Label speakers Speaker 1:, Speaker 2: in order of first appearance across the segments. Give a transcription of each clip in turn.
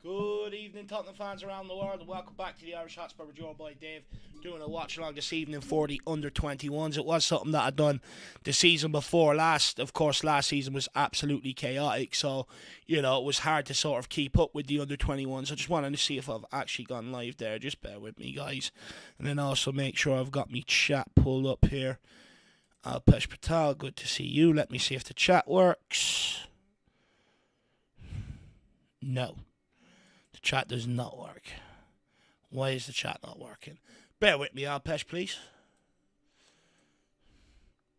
Speaker 1: Good evening, Tottenham fans around the world, and welcome back to the Irish Hotspur with your boy Dave, doing a watch along this evening for the under-21s. It was something that I'd done the season before. Last season was absolutely chaotic, so, it was hard to sort of keep up with the under-21s. I just wanted to see if I've actually gone live there. Just bear with me, guys. And then also make sure I've got me chat pulled up here. Alpesh Patel, good to see you. Let me see if the chat works. No. Chat does not work. Why is the chat not working? Bear with me, Alpesh, please.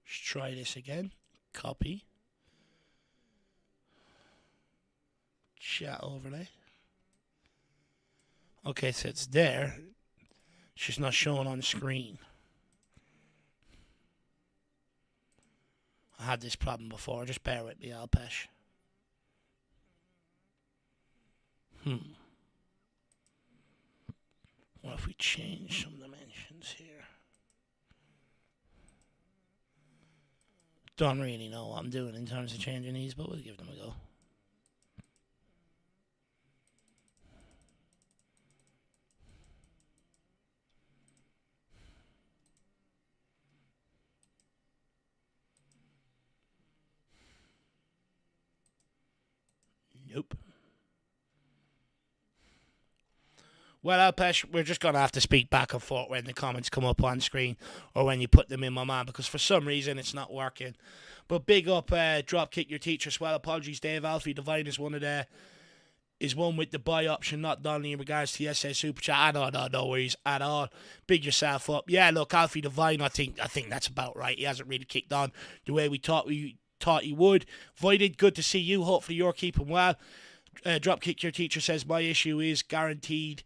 Speaker 1: Let's try this again. Copy. Chat overlay. Okay, so it's there. It's just not showing on the screen. I had this problem before. Just bear with me, Alpesh. What if we change some dimensions here? Don't really know what I'm doing in terms of changing these, but we'll give them a go. Nope. Well, Alpesh, we're just going to have to speak back and forth when the comments come up on screen or when you put them in, my man, because for some reason it's not working. But big up, Dropkick Your Teacher as well. Apologies, Dave. Alfie Divine is one with the buy option, not Donnelly in regards to the SS Super Chat. No worries at all. Big yourself up. Yeah, look, Alfie Divine, I think that's about right. He hasn't really kicked on the way we thought he would. Voided, good to see you. Hopefully you're keeping well. Dropkick Your Teacher says, my issue is guaranteed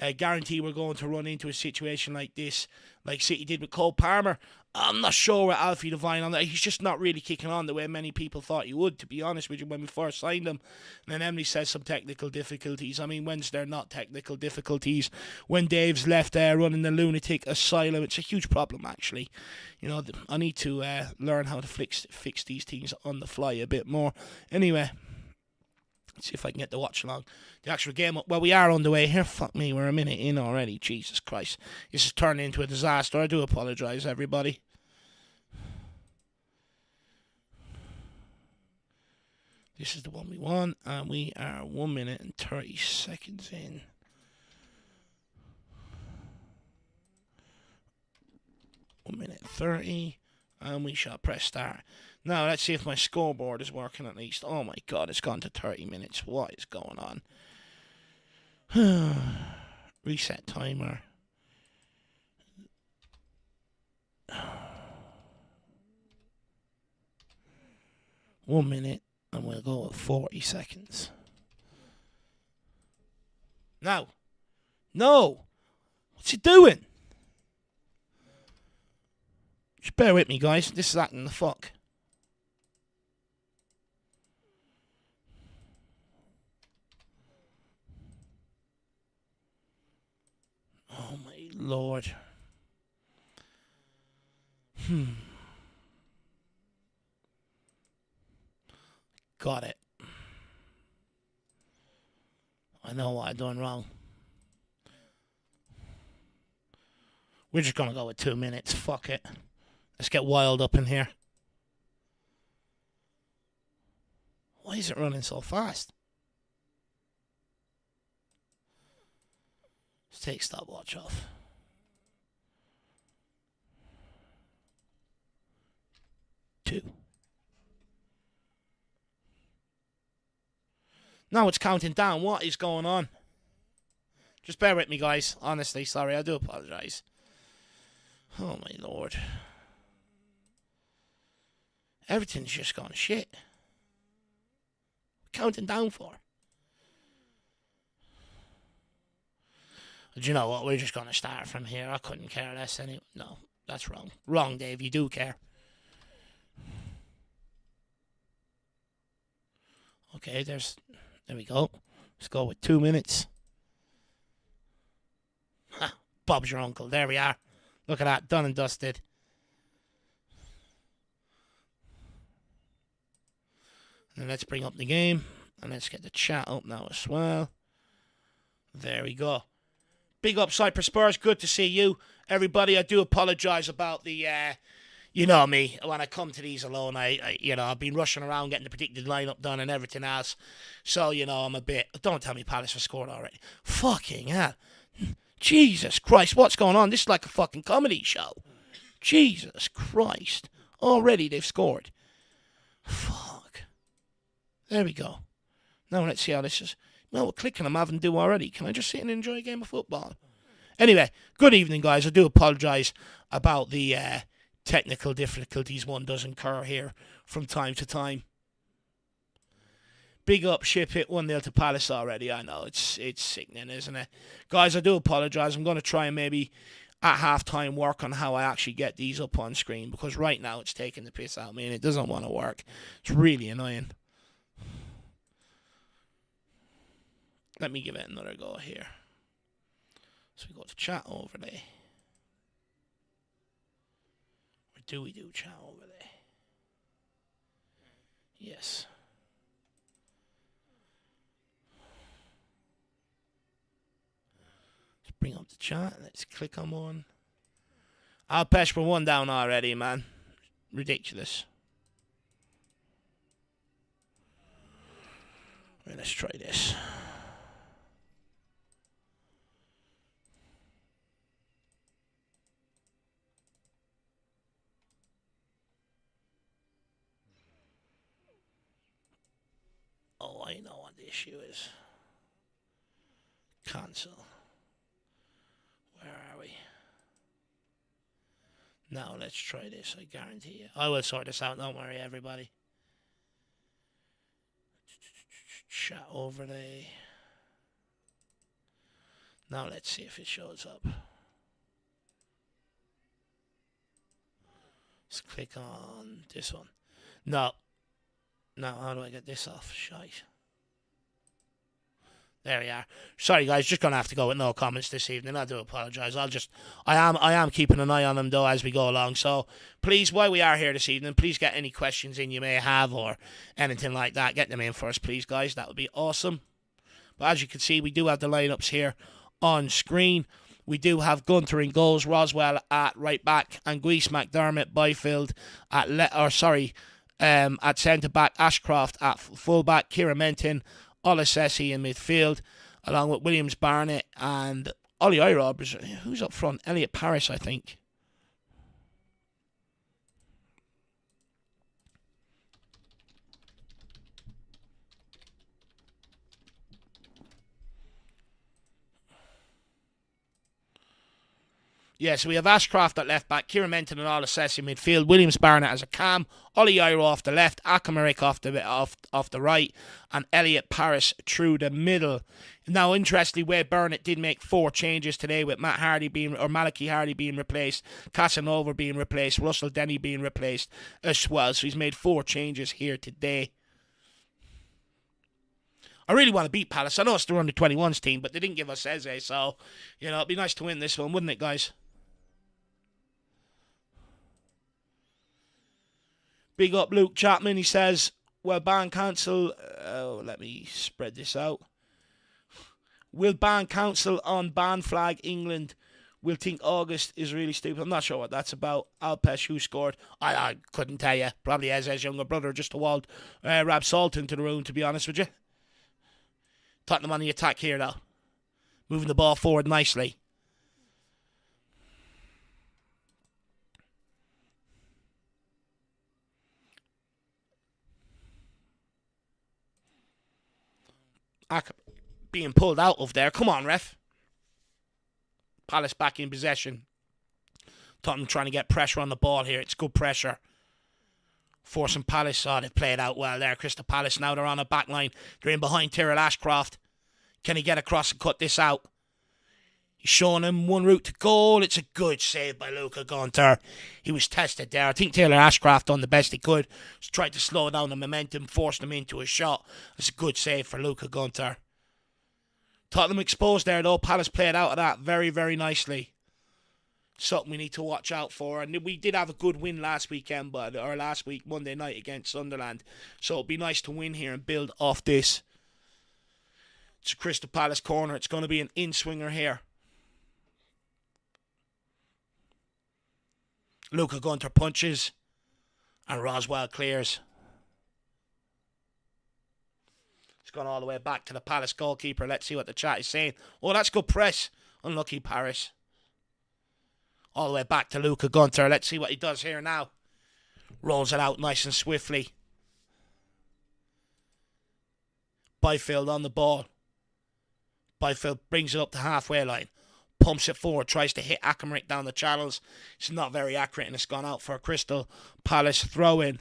Speaker 1: we're going to run into a situation like this, like City did with Cole Palmer. I'm not sure with Alfie Devine on that. He's just not really kicking on the way many people thought he would, to be honest with you, when we first signed him. And then Emily says some technical difficulties. I mean, when's there not technical difficulties? When Dave's left there running the lunatic asylum, it's a huge problem, actually. I need to learn how to fix these things on the fly a bit more. Anyway, see if I can get the watch along. The actual game, well, we are on the way here. Fuck me, we're a minute in already. Jesus Christ. This is turning into a disaster. I do apologise, everybody. This is the one we want, and we are 1 minute and 30 seconds in. One minute 30, and we shall press start. Now, let's see if my scoreboard is working at least. Oh my god, it's gone to 30 minutes. What is going on? Reset timer. One minute, and we'll go at 40 seconds. Now. No! What's it doing? Just bear with me, guys. This is acting the fuck. Oh my lord. Got it. I know what I've done wrong. We're just gonna go with 2 minutes. Fuck it. Let's get wild up in here. Why is it running so fast? Let's take stopwatch off. Two. Now it's counting down. What is going on? Just bear with me, guys. Honestly, sorry. I do apologise. Oh, my lord. Everything's just gone shit. Counting down for. Do you know what? We're just going to start from here. I couldn't care less anyway. No, that's wrong. Wrong, Dave. You do care. Okay, there we go. Let's go with 2 minutes. Ha, Bob's your uncle. There we are. Look at that. Done and dusted. And let's bring up the game. And let's get the chat up now as well. There we go. Big up Cyprus Spurs. Good to see you. Everybody, I do apologise about the, you know me, when I come to these alone, I've been rushing around getting the predicted lineup done and everything else. So, I'm a bit, don't tell me Palace have scored already. Fucking hell. Jesus Christ, what's going on? This is like a fucking comedy show. Jesus Christ. Already they've scored. Fuck. There we go. Now let's see how this is. No, we're clicking I'm having to do already. Can I just sit and enjoy a game of football? Anyway, good evening, guys. I do apologise about the technical difficulties one does incur here from time to time. Big up, Ship hit 1-0 to Palace already. I know, it's sickening, isn't it? Guys, I do apologise. I'm going to try and maybe at half-time work on how I actually get these up on screen, because right now it's taking the piss out of me and it doesn't want to work. It's really annoying. Let me give it another go here. So we go to chat overlay. Or do we do chat overlay? Yes. Let's bring up the chat. Let's click on one. I'll pesh for one down already, man. Ridiculous. Right, let's try this. Oh, I know what the issue is. Cancel. Where are we? Now let's try this, I guarantee you. I will sort this out, don't worry, everybody. Chat overlay. Now let's see if it shows up. Let's click on this one. No. Now, how do I get this off? Shite. There we are. Sorry, guys, just gonna have to go with no comments this evening. I do apologise. I am keeping an eye on them though as we go along. So please, while we are here this evening, please get any questions in you may have or anything like that. Get them in for us, please, guys. That would be awesome. But as you can see, we do have the lineups here on screen. We do have Gunter in goals, Roswell at right back, Anguisse, McDermott, Byfield at centre-back, Ashcroft at full-back, Kieran Menton, Olasesi in midfield, along with Williams, Barnett, and Ollie Irob. Who's up front? Elliot Paris, I think. Yeah, so we have Ashcroft at left back, Kieran Menton and Olasesi in midfield, Williams Barnett as a cam, Ollie Iro off the left, Akamarik off the right, and Elliot Paris through the middle. Now, interestingly, Wade Burnett did make 4 changes today, with Malachi Hardy being replaced, Casanova being replaced, Russell Denny being replaced as well. So he's made 4 changes here today. I really want to beat Palace. I know it's the under-21s team, but they didn't give us Eze, so it'd be nice to win this one, wouldn't it, guys? Big up Luke Chapman. He says, well, ban council... let me spread this out. Will ban council on ban flag England will think August is really stupid. I'm not sure what that's about. Alpesh, who scored? I couldn't tell you. Probably Eze's younger brother just walled Rab Salt into the room, to be honest with you. Tottenham on the attack here, though. Moving the ball forward nicely. Being pulled out of there. Come on, ref. Palace back in possession. Tottenham trying to get pressure on the ball here. It's good pressure. Forcing Palace. Oh, they've played out well there. Crystal Palace now they're on a back line. They're in behind Tyrrell Ashcroft. Can he get across and cut this out? He's showing him one route to goal. It's a good save by Luca Gunter. He was tested there. I think Taylor Ashcroft done the best he could. Just tried to slow down the momentum, forced him into a shot. It's a good save for Luca Gunter. Tottenham exposed there though. Palace played out of that very, very nicely. Something we need to watch out for. And we did have a good win last week, Monday night against Sunderland. So it'll be nice to win here and build off this. It's a Crystal Palace corner. It's going to be an in-swinger here. Luca Gunter punches. And Roswell clears. It's gone all the way back to the Palace goalkeeper. Let's see what the chat is saying. Oh, that's good press. Unlucky Paris. All the way back to Luca Gunter. Let's see what he does here now. Rolls it out nice and swiftly. Byfield on the ball. Byfield brings it up the halfway line. Pumps it forward. Tries to hit Akamaric down the channels. It's not very accurate and it's gone out for a Crystal Palace throw-in.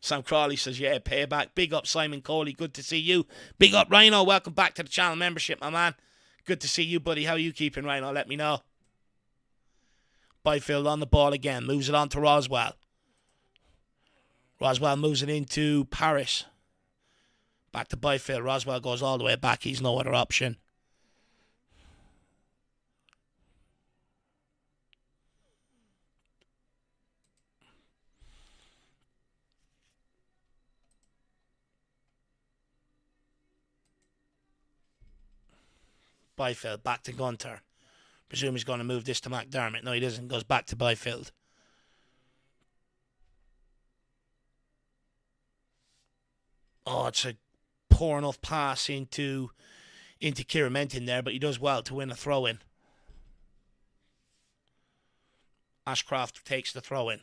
Speaker 1: Sam Crawley says, yeah, payback. Big up, Simon Coley. Good to see you. Big up, Rhino. Welcome back to the channel membership, my man. Good to see you, buddy. How are you keeping, Rhino? Let me know. Byfield on the ball again. Moves it on to Roswell. Roswell moves it into Paris. Back to Byfield. Roswell goes all the way back. He's no other option. Byfield back to Gunter. Presume he's going to move this to McDermott. No, he doesn't. Goes back to Byfield. Oh, it's a poor enough pass into Kieran Menton there, but he does well to win a throw-in. Ashcroft takes the throw-in.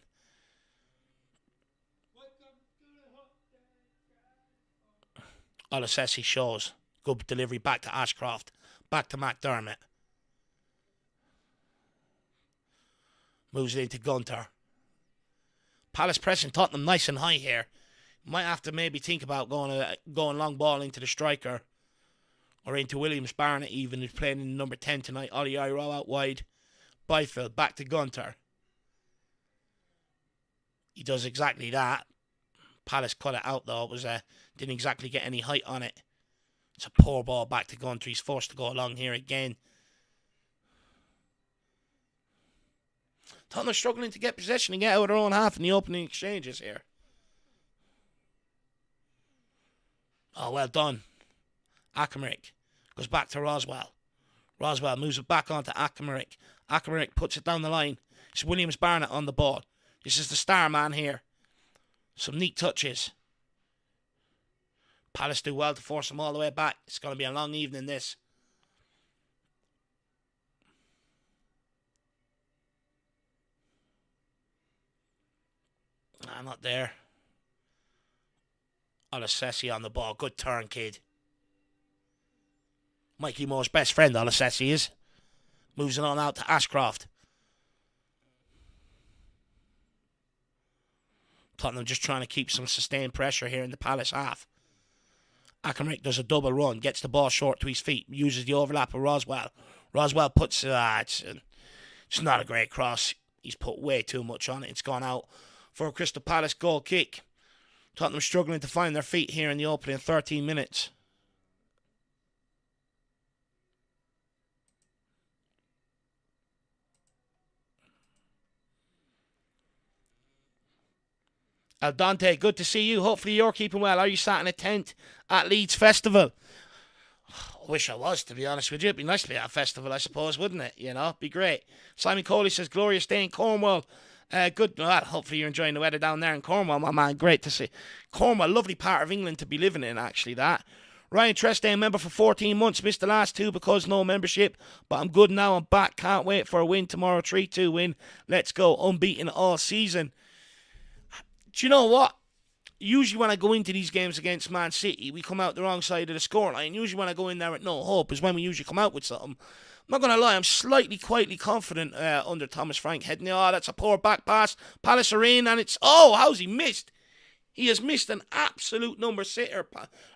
Speaker 1: Olasesi shows. Good delivery back to Ashcroft. Back to McDermott. Moves it into Gunter. Palace pressing Tottenham nice and high here. Might have to maybe think about going long ball into the striker. Or into Williams Barnett even, who's playing in number 10 tonight. Ollie Iro out wide. Byfield back to Gunter. He does exactly that. Palace cut it out though. It was didn't exactly get any height on it. It's a poor ball back to Gunter. He's forced to go along here again. Tottenham struggling to get possession and get out of their own half in the opening exchanges here. Oh, well done. Akamaric goes back to Roswell. Roswell moves it back onto Akamaric. Akamaric puts it down the line. It's Williams Barnett on the ball. This is the star man here. Some neat touches. Palace do well to force them all the way back. It's going to be a long evening, this. Not there. Olasesi on the ball. Good turn, kid. Mikey Moore's best friend, Olasesi is. Moves it on out to Ashcroft. Tottenham just trying to keep some sustained pressure here in the Palace half. Akamaric does a double run, gets the ball short to his feet, uses the overlap of Roswell. Roswell puts it's not a great cross. He's put way too much on it. It's gone out for a Crystal Palace goal kick. Tottenham struggling to find their feet here in the opening 13 minutes. El Dante, good to see you. Hopefully you're keeping well. Are you sat in a tent at Leeds Festival? I wish I was, to be honest with you. It'd be nice to be at a festival, I suppose, wouldn't it? You know, it'd be great. Simon Coley says, glorious day in Cornwall. Good. Well, hopefully you're enjoying the weather down there in Cornwall, my man. Great to see. Cornwall, lovely part of England to be living in, actually, that. Ryan Trestane, member for 14 months. Missed the last two because no membership. But I'm good now. I'm back. Can't wait for a win tomorrow. 3-2 win. Let's go. Unbeaten all season. Do you know what? Usually when I go into these games against Man City, we come out the wrong side of the scoreline. Usually when I go in there with no hope is when we usually come out with something. I'm not going to lie, I'm slightly, quietly confident under Thomas Frank heading. Oh, that's a poor back pass. Palace are in, and it's... Oh, how's he missed? He has missed an absolute number sitter.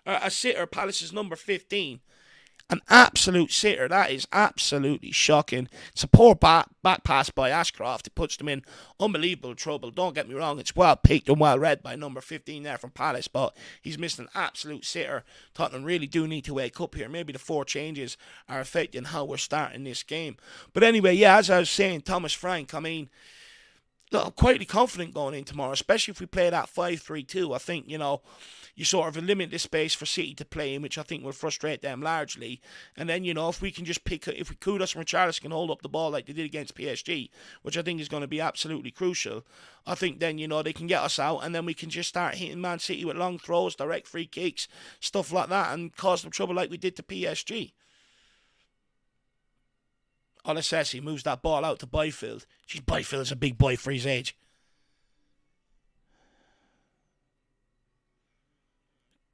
Speaker 1: A sitter, Palace's number 15. An absolute sitter. That is absolutely shocking. It's a poor back pass by Ashcroft. It puts them in unbelievable trouble. Don't get me wrong. It's well picked and well read by number 15 there from Palace. But he's missed an absolute sitter. Tottenham really do need to wake up here. Maybe the 4 changes are affecting how we're starting this game. But anyway, yeah, as I was saying, Thomas Frank, I mean... look, I'm quietly confident going in tomorrow, especially if we play that 5-3-2. I think, you sort of limit the space for City to play in, which I think will frustrate them largely. And then, if we can just if Kudus and Richarlison can hold up the ball like they did against PSG, which I think is going to be absolutely crucial, I think then, they can get us out and then we can just start hitting Man City with long throws, direct free kicks, stuff like that, and cause them trouble like we did to PSG. Olasesi moves that ball out to Byfield. Jeez, Byfield's a big boy for his age.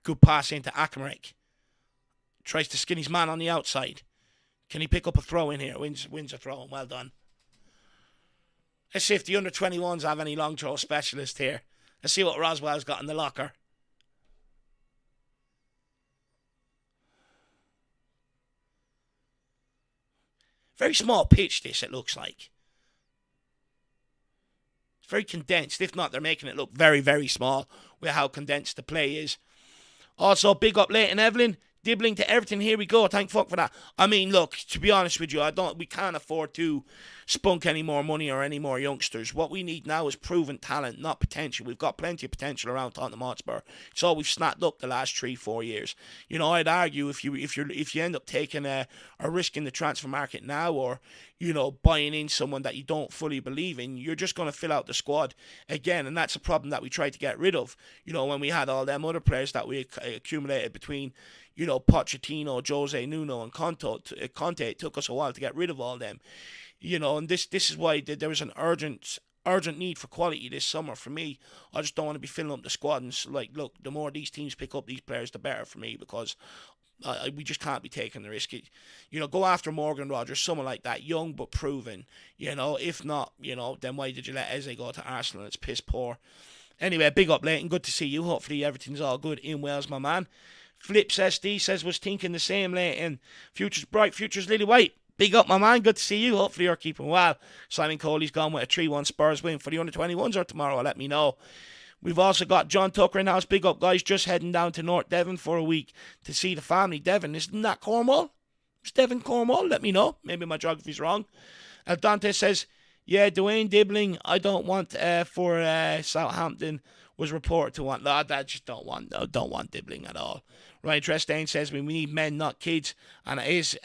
Speaker 1: Good pass into Akamarek. Tries to skin his man on the outside. Can he pick up a throw in here? Wins a throw. Well done. Let's see if the under-21s have any long throw specialists here. Let's see what Roswell's got in the locker. Very small pitch, this, it looks like. It's very condensed. If not, they're making it look very, very small with how condensed the play is. Also, big up Leighton Evelyn. Dibbling to everything. Here we go. Thank fuck for that. I mean, look, to be honest with you, we can't afford to spunk any more money or any more youngsters. What we need now is proven talent, not potential. We've got plenty of potential around Tottenham Hotspur. It's all we've snapped up the last 3-4 years. I'd argue if you end up taking a risk in the transfer market now, or buying in someone that you don't fully believe in, you're just going to fill out the squad again, and that's a problem that we tried to get rid of. When we had all them other players that we accumulated between Pochettino, Jose Nuno, and Conte, it took us a while to get rid of all them. And this is why there was an urgent need for quality this summer for me. I just don't want to be filling up the squad. And look, the more these teams pick up these players, the better for me, because we just can't be taking the risk. Go after Morgan Rogers, someone like that, young but proven. If not, then why did you let Eze go to Arsenal? It's piss poor. Anyway, big up, Leighton. Good to see you. Hopefully everything's all good in Wales, my man. Flips SD says, was thinking the same, Leighton. Future's bright, future's lily white. Big up, my man. Good to see you. Hopefully you're keeping well. Simon Coley's gone with a 3-1 Spurs win for the under-21s or tomorrow. Let me know. We've also got John Tucker in house. Big up, guys. Just heading down to North Devon for a week to see the family. Devon, isn't that Cornwall? Is Devon Cornwall? Let me know. Maybe my geography's wrong. Dante says, yeah, Dwayne Dibbling, I don't want for Southampton was reported to want. No, I just don't want Dibbling at all. Ryan Trestane says we need men, not kids. And it is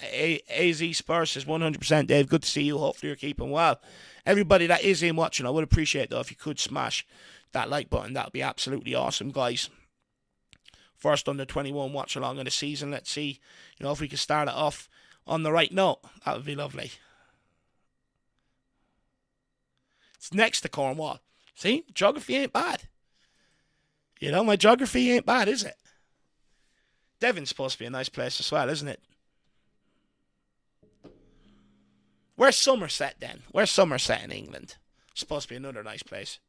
Speaker 1: AZ Spurs says 100%. Dave, good to see you. Hopefully you're keeping well. Everybody that is in watching, I would appreciate though if you could smash that like button. That would be absolutely awesome, guys. First under 21 watch along of the season. Let's see, if we can start it off on the right note. That would be lovely. It's next to Cornwall. See, geography ain't bad. My geography ain't bad, is it? Devon's supposed to be a nice place as well, isn't it? Where's Somerset then? Where's Somerset in England? Supposed to be another nice place.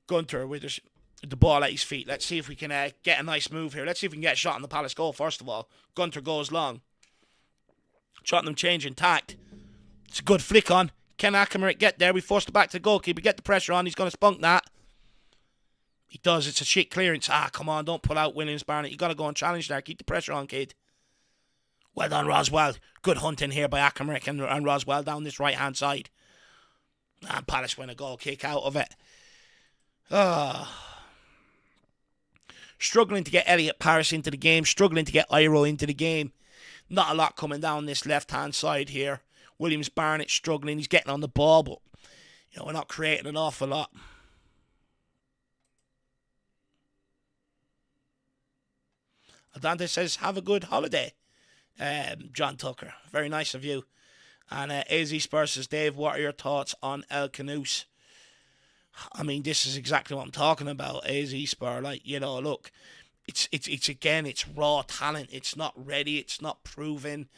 Speaker 1: Gunter with the ball at his feet. Let's see if we can get a nice move here. Let's see if we can get a shot on the Palace goal first of all. Gunter goes long. Tottenham changing tact. It's a good flick on. Can Akamarek get there? We forced it back to the goalkeeper. Get the pressure on. He's going to spunk that. He does. It's a shit clearance. Come on. Don't pull out Williams Barnett. You got to go and challenge there. Keep the pressure on, kid. Well done, Roswell. Good hunting here by Akamarek and Roswell down this right-hand side. And Palace win a goal kick out of it. Struggling to get Elliot Paris into the game. Struggling to get Iro into the game. Not a lot coming down this left-hand side here. Williams Barnett struggling. He's getting on the ball, but we're not creating an awful lot. Dante says, have a good holiday. John Tucker, very nice of you. And AZ Spurs says, Dave, what are your thoughts on El Canoes? I mean, this is exactly what I'm talking about. AZ Spurs, look, it's raw talent. It's not ready. It's not proven.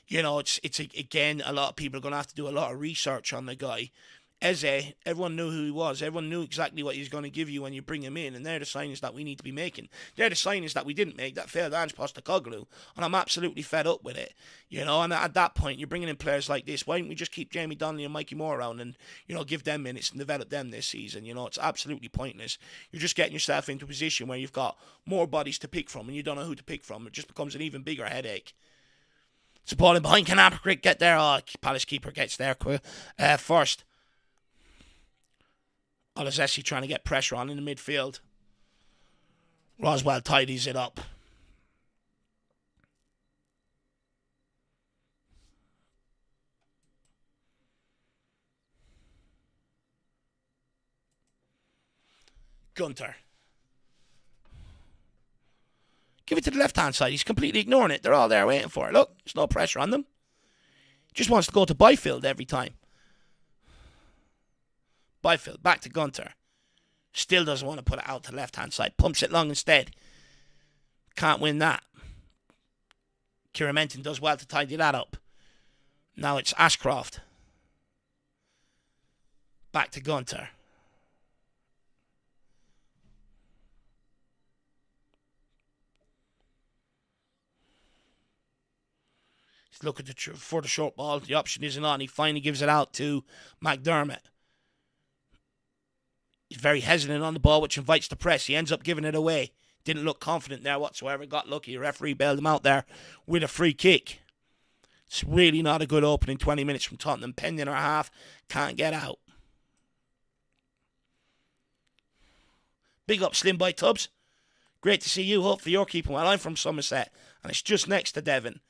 Speaker 1: It's again, a lot of people are going to have to do a lot of research on the guy. Eze, everyone knew who he was. Everyone knew exactly what he's going to give you when you bring him in, and they're the signings that we need to be making. They're the signings that we didn't make that failed Ange Postecoglou, and I'm absolutely fed up with it. And at that point, you're bringing in players like this. Why don't we just keep Jamie Donnelly and Mikey Moore around and, give them minutes and develop them this season? It's absolutely pointless. You're just getting yourself into a position where you've got more bodies to pick from, and you don't know who to pick from. It just becomes an even bigger headache. It's a ball in behind. Can Abercrombie get there? Palace keeper gets there first. Olazesi trying to get pressure on in the midfield. Roswell tidies it up. Gunter. Give it to the left-hand side. He's completely ignoring it. They're all there waiting for it. Look, there's no pressure on them. Just wants to go to Byfield every time. Byfield, back to Gunter. Still doesn't want to put it out to the left-hand side. Pumps it long instead. Can't win that. Kieran Menton does well to tidy that up. Now it's Ashcroft. Back to Gunter. He's looking for the short ball. The option isn't on. He finally gives it out to McDermott. He's very hesitant on the ball, which invites the press. He ends up giving it away. Didn't look confident there whatsoever. Got lucky. The referee bailed him out there with a free kick. It's really not a good opening 20 minutes from Tottenham. Pending our half. Can't get out. Big up Slim Boy Tubbs. Great to see you. Hopefully you're keeping well. I'm from Somerset. And it's just next to Devon.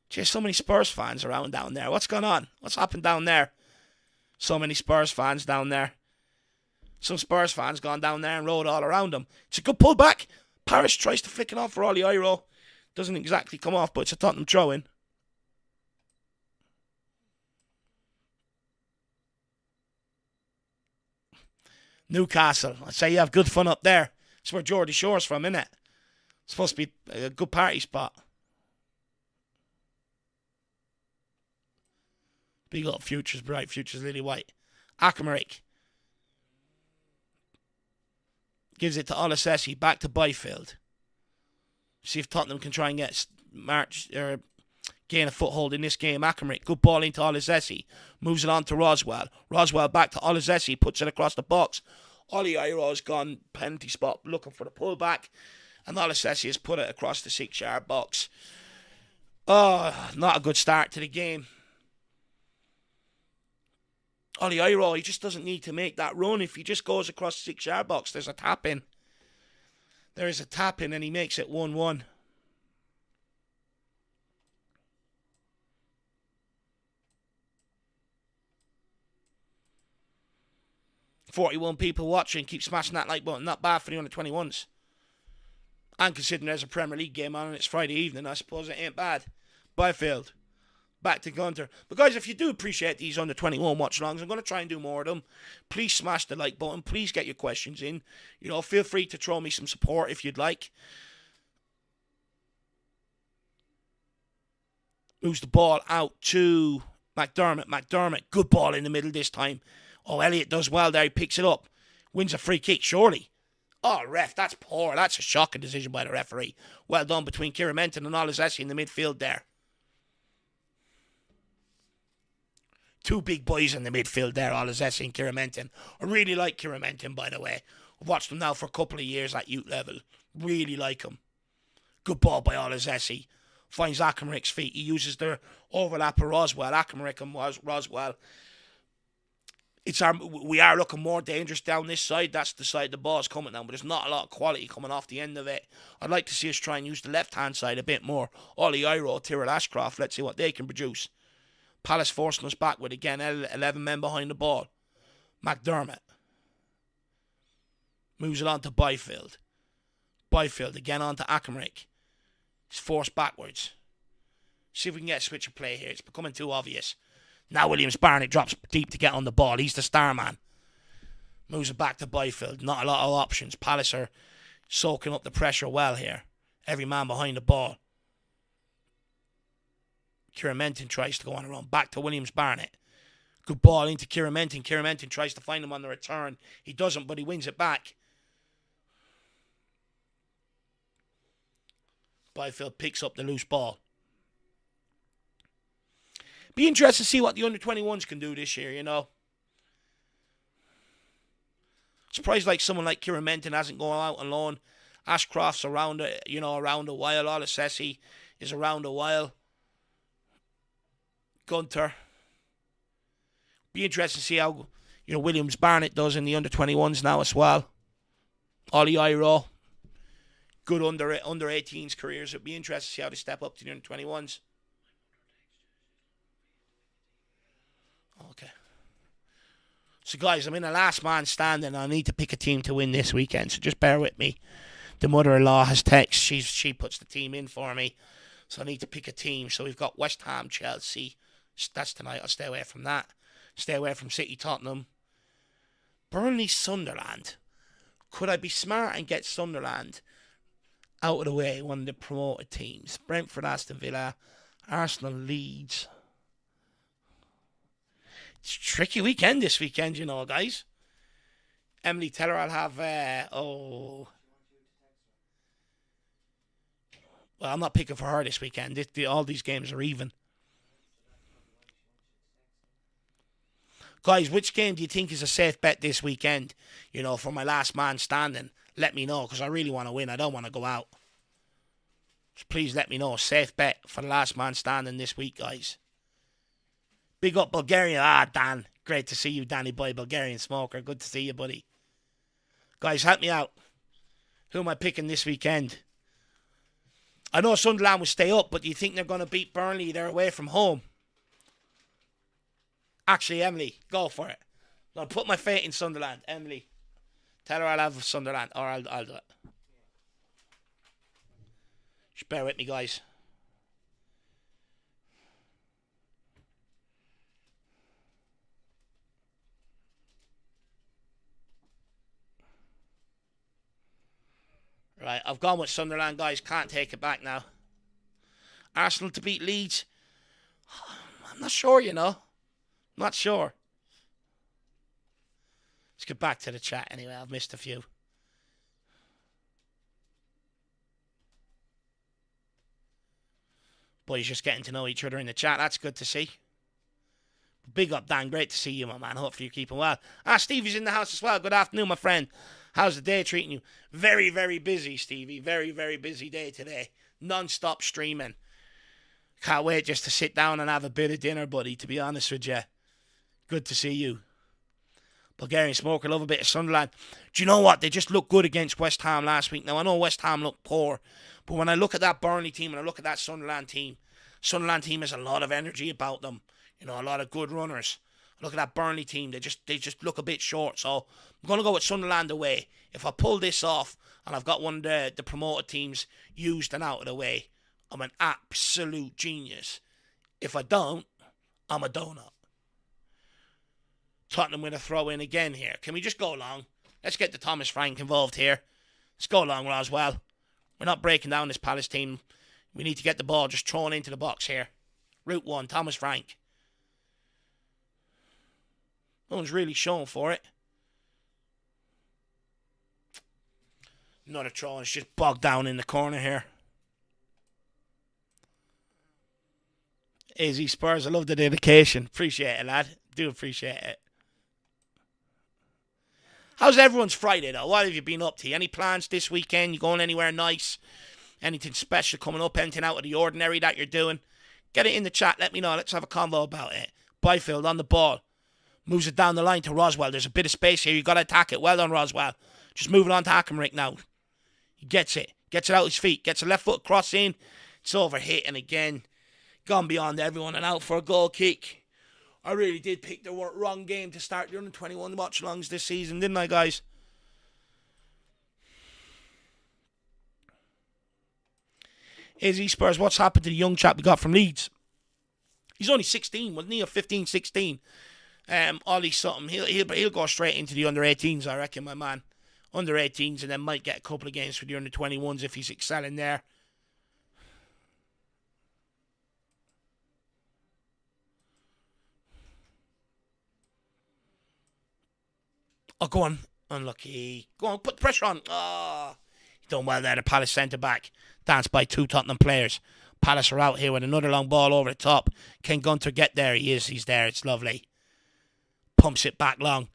Speaker 1: Just so many Spurs fans around down there. What's going on? What's happened down there? So many Spurs fans down there. Some Spurs fans gone down there and rode all around them. It's a good pullback. Parrish tries to flick it off for Ollie Iro. Doesn't exactly come off, but it's a Tottenham throw-in. Newcastle. I'd say you have good fun up there. That's where Geordie Shore's from, innit? It's supposed to be a good party spot. Big up Futures Bright, Futures Lily White. Akamaric. Gives it to Olazesi, back to Byfield. See if Tottenham can try and gain a foothold in this game. Akamaric, good ball into Olazesi. Moves it on to Roswell. Roswell back to Olazesi, puts it across the box. Ollie Iro's gone penalty spot looking for the pullback. And Olazesi has put it across the 6-yard box. Oh, not a good start to the game. Ollie Iro, he just doesn't need to make that run. If he just goes across the 6-yard box, there's a tap in. There is a tap in and he makes it 1-1. $41 people watching. Keep smashing that like button. Not bad for the under-21s. And considering there's a Premier League game on and it's Friday evening, I suppose it ain't bad. Byfield. Back to Gunter. But guys, if you do appreciate these under-21 watch-alongs, I'm going to try and do more of them. Please smash the like button. Please get your questions in. You know, feel free to throw me some support if you'd like. Moves the ball out to McDermott. McDermott, good ball in the middle this time. Oh, Elliott does well there. He picks it up. Wins a free kick, surely. Oh, ref, that's poor. That's a shocking decision by the referee. Well done between Kieran Menton and Olazesi in the midfield there. Two big boys in the midfield there, Olazesi and Kieran Menton. I really like Kieran Menton, by the way. I've watched him now for a couple of years at youth level. Really like him. Good ball by Olazesi. Finds Akamaric's feet. He uses the overlap of Roswell. Akamaric and Roswell. We are looking more dangerous down this side. That's the side the ball's coming down, but there's not a lot of quality coming off the end of it. I'd like to see us try and use the left-hand side a bit more. Ollie Iro, Tyrrell Ashcroft, let's see what they can produce. Palace forcing us back with, again, 11 men behind the ball. McDermott. Moves it on to Byfield. Byfield again on to Akamaric. He's forced backwards. See if we can get a switch of play here. It's becoming too obvious. Now Williams Barnett drops deep to get on the ball. He's the star man. Moves it back to Byfield. Not a lot of options. Palace are soaking up the pressure well here. Every man behind the ball. Kieran Menton tries to go on a run. Back to Williams Barnett. Good ball into Kieran Menton. Kieran Menton tries to find him on the return. He doesn't, but he wins it back. Byfield picks up the loose ball. Be interested to see what the under-21s can do this year, you know. Surprised like someone like Kieran Menton hasn't gone out on loan. Ashcroft's around a while. Olazesi is around a while. Gunter. Be interested to see how, Williams Barnett does in the under-21s now as well. Ollie Iro, good under-18s careers. It'd be interesting to see how they step up to the under-21s. Okay. So, guys, I'm in a last man standing. I need to pick a team to win this weekend, so just bear with me. The mother-in-law has text. She puts the team in for me, so I need to pick a team. So we've got West Ham, Chelsea. That's tonight. I'll stay away from that. Stay away from City, Tottenham. Burnley, Sunderland. Could I be smart and get Sunderland out of the way, one of the promoted teams? Brentford, Aston Villa, Arsenal, Leeds. It's a tricky weekend this weekend, guys. Emily, tell her I'll have... Well, I'm not picking for her this weekend. All these games are even. Guys, which game do you think is a safe bet this weekend? For my last man standing. Let me know, because I really want to win. I don't want to go out. Just please let me know. Safe bet for the last man standing this week, guys. Big up Bulgaria. Dan. Great to see you, Danny Boy, Bulgarian Smoker. Good to see you, buddy. Guys, help me out. Who am I picking this weekend? I know Sunderland will stay up, but do you think they're going to beat Burnley? They're away from home. Actually, Emily, go for it. I'll put my faith in Sunderland. Emily, tell her I'll have Sunderland, or I'll do it. Just bear with me, guys. Right, I've gone with Sunderland, guys. Can't take it back now. Arsenal to beat Leeds. I'm not sure, Not sure. Let's get back to the chat anyway. I've missed a few. Boys just getting to know each other in the chat. That's good to see. Big up, Dan. Great to see you, my man. Hopefully you're keeping well. Stevie's in the house as well. Good afternoon, my friend. How's the day treating you? Very, very busy, Stevie. Very, very busy day today. Non-stop streaming. Can't wait just to sit down and have a bit of dinner, buddy, to be honest with you. Good to see you. Bulgarian Smoker, love a bit of Sunderland. Do you know what? They just looked good against West Ham last week. Now, I know West Ham looked poor, but when I look at that Burnley team and I look at that Sunderland team has a lot of energy about them. A lot of good runners. Look at that Burnley team. They just look a bit short. So I'm going to go with Sunderland away. If I pull this off and I've got one of the promoted teams used and out of the way, I'm an absolute genius. If I don't, I'm a donut. Tottenham with a throw in again here. Can we just go along? Let's get the Thomas Frank involved here. Let's go along, Roswell. We're not breaking down this Palace team. We need to get the ball just thrown into the box here. Route 1, Thomas Frank. No one's really shown for it. Another throw, and it's just bogged down in the corner here. AZ Spurs, I love the dedication. Appreciate it, lad. Do appreciate it. How's everyone's Friday, though? What have you been up to? Any plans this weekend? You going anywhere nice? Anything special coming up? Anything out of the ordinary that you're doing? Get it in the chat. Let me know. Let's have a convo about it. Byfield on the ball. Moves it down the line to Roswell. There's a bit of space here. You've got to attack it. Well done, Roswell. Just moving on to Hackenrick now. He gets it. Gets it out his feet. Gets a left foot cross in. It's over hit. And again, gone beyond everyone and out for a goal kick. I really did pick the wrong game to start the under-21 watch-alongs this season, didn't I, guys? AZ Spurs, what's happened to the young chap we got from Leeds? He's only 16, wasn't he? Or 15, 16. Ollie something. He'll go straight into the under-18s, I reckon, my man. Under-18s, and then might get a couple of games for the under-21s if he's excelling there. Oh, go on. Unlucky. Go on, put the pressure on. Oh, he's done well there, the Palace centre-back. Danced by two Tottenham players. Palace are out here with another long ball over the top. Can Gunter get there? He is. He's there. It's lovely. Pumps it back long.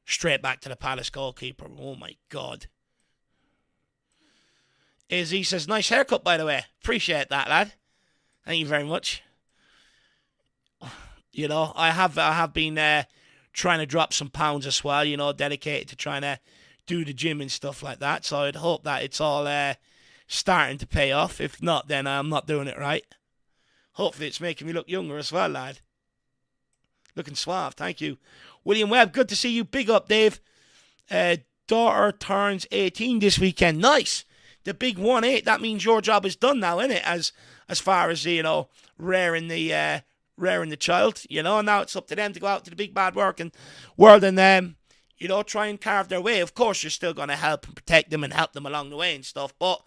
Speaker 1: Straight back to the Palace goalkeeper. Oh, my God. Izzy says, nice haircut, by the way. Appreciate that, lad. Thank you very much. I have been trying to drop some pounds as well, you know, dedicated to trying to do the gym and stuff like that. So I'd hope that it's all starting to pay off. If not, then I'm not doing it right. Hopefully it's making me look younger as well, lad. Looking suave, thank you. William Webb, good to see you. Big up, Dave. Daughter turns 18 this weekend. Nice. The big 1-8. That means your job is done now, isn't it? As far as, you know, rearing the child, you know. And now it's up to them to go out to the big bad working world and you know, try and carve their way. Of course, you're still going to help and protect them and help them along the way and stuff. But,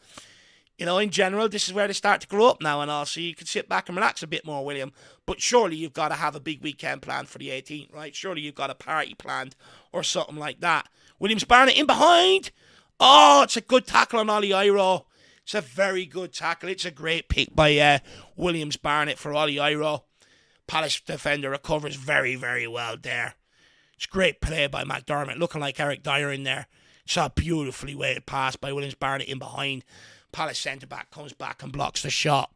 Speaker 1: you know, in general, this is where they start to grow up now and all. So you can sit back and relax a bit more, William. But surely you've got to have a big weekend planned for the 18th, right? Surely you've got a party planned or something like that. Williams Barnett in behind. Oh, it's a good tackle on Ollie Iro. It's a very good tackle. It's a great pick by Williams Barnett for Ollie Iro. Palace defender recovers very, very well there. It's great play by McDermott, looking like Eric Dyer in there. It's a beautifully weighted pass by Williams Barnett in behind. Palace centre-back comes back and blocks the shot.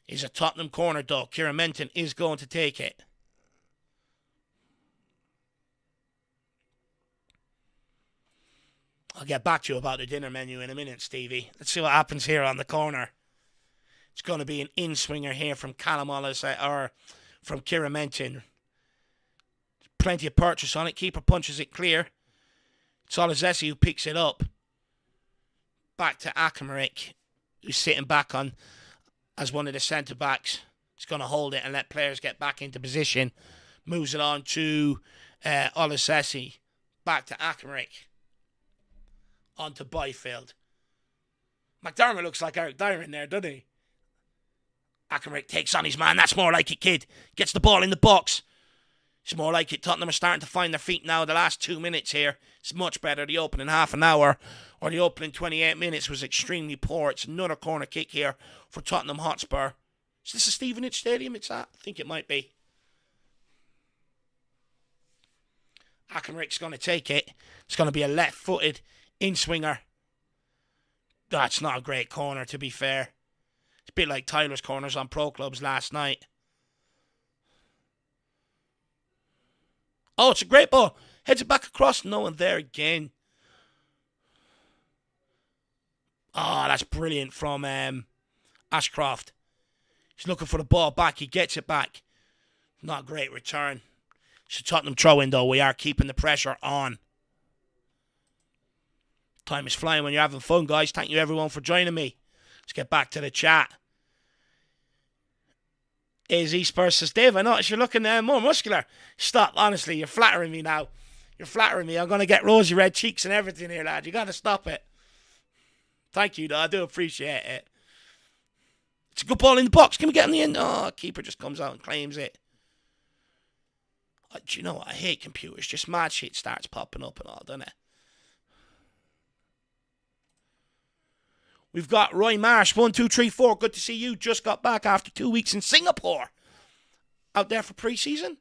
Speaker 1: It's a Tottenham corner, though. Kieran Menton is going to take it. I'll get back to you about the dinner menu in a minute, Stevie. Let's see what happens here on the corner. It's going to be an in-swinger here from Callum Wallace, or from Kieran Menton. Plenty of purchase on it. Keeper punches it clear. It's Olazesi who picks it up. Back to Akamaric, who's sitting back on as one of the centre-backs. He's going to hold it and let players get back into position. Moves it on to Olazesi. Back to Akamaric. On to Byfield. McDermott looks like Eric Dyer in there, doesn't he? Akamaric takes on his man. That's more like it, kid. Gets the ball in the box. It's more like it. Tottenham are starting to find their feet now. The last 2 minutes here, it's much better. The opening half an hour, or the opening 28 minutes, was extremely poor. It's another corner kick here for Tottenham Hotspur. Is this a Stevenage Stadium it's at? I think it might be. Akamric's going to take it. It's going to be a left-footed in-swinger. That's not a great corner, to be fair. It's a bit like Tyler's corners on pro clubs last night. Oh, it's a great ball. Heads it back across. No one there again. Oh, that's brilliant from Ashcroft. He's looking for the ball back. He gets it back. Not a great return. It's a Tottenham throw-in, though. We are keeping the pressure on. Time is flying when you're having fun, guys. Thank you, everyone, for joining me. Let's get back to the chat. Spurs says, Dave, I notice you're looking more muscular. Stop, honestly. You're flattering me now. You're flattering me. I'm going to get rosy red cheeks and everything here, lad. You got to stop it. Thank you, though. I do appreciate it. It's a good ball in the box. Can we get in the end? Oh, keeper just comes out and claims it. Do you know what? I hate computers. Just mad shit starts popping up and all, doesn't it? We've got Roy Marsh, 1, 2, 3, 4. Good to see you. Just got back after 2 weeks in Singapore. Out there for pre-season.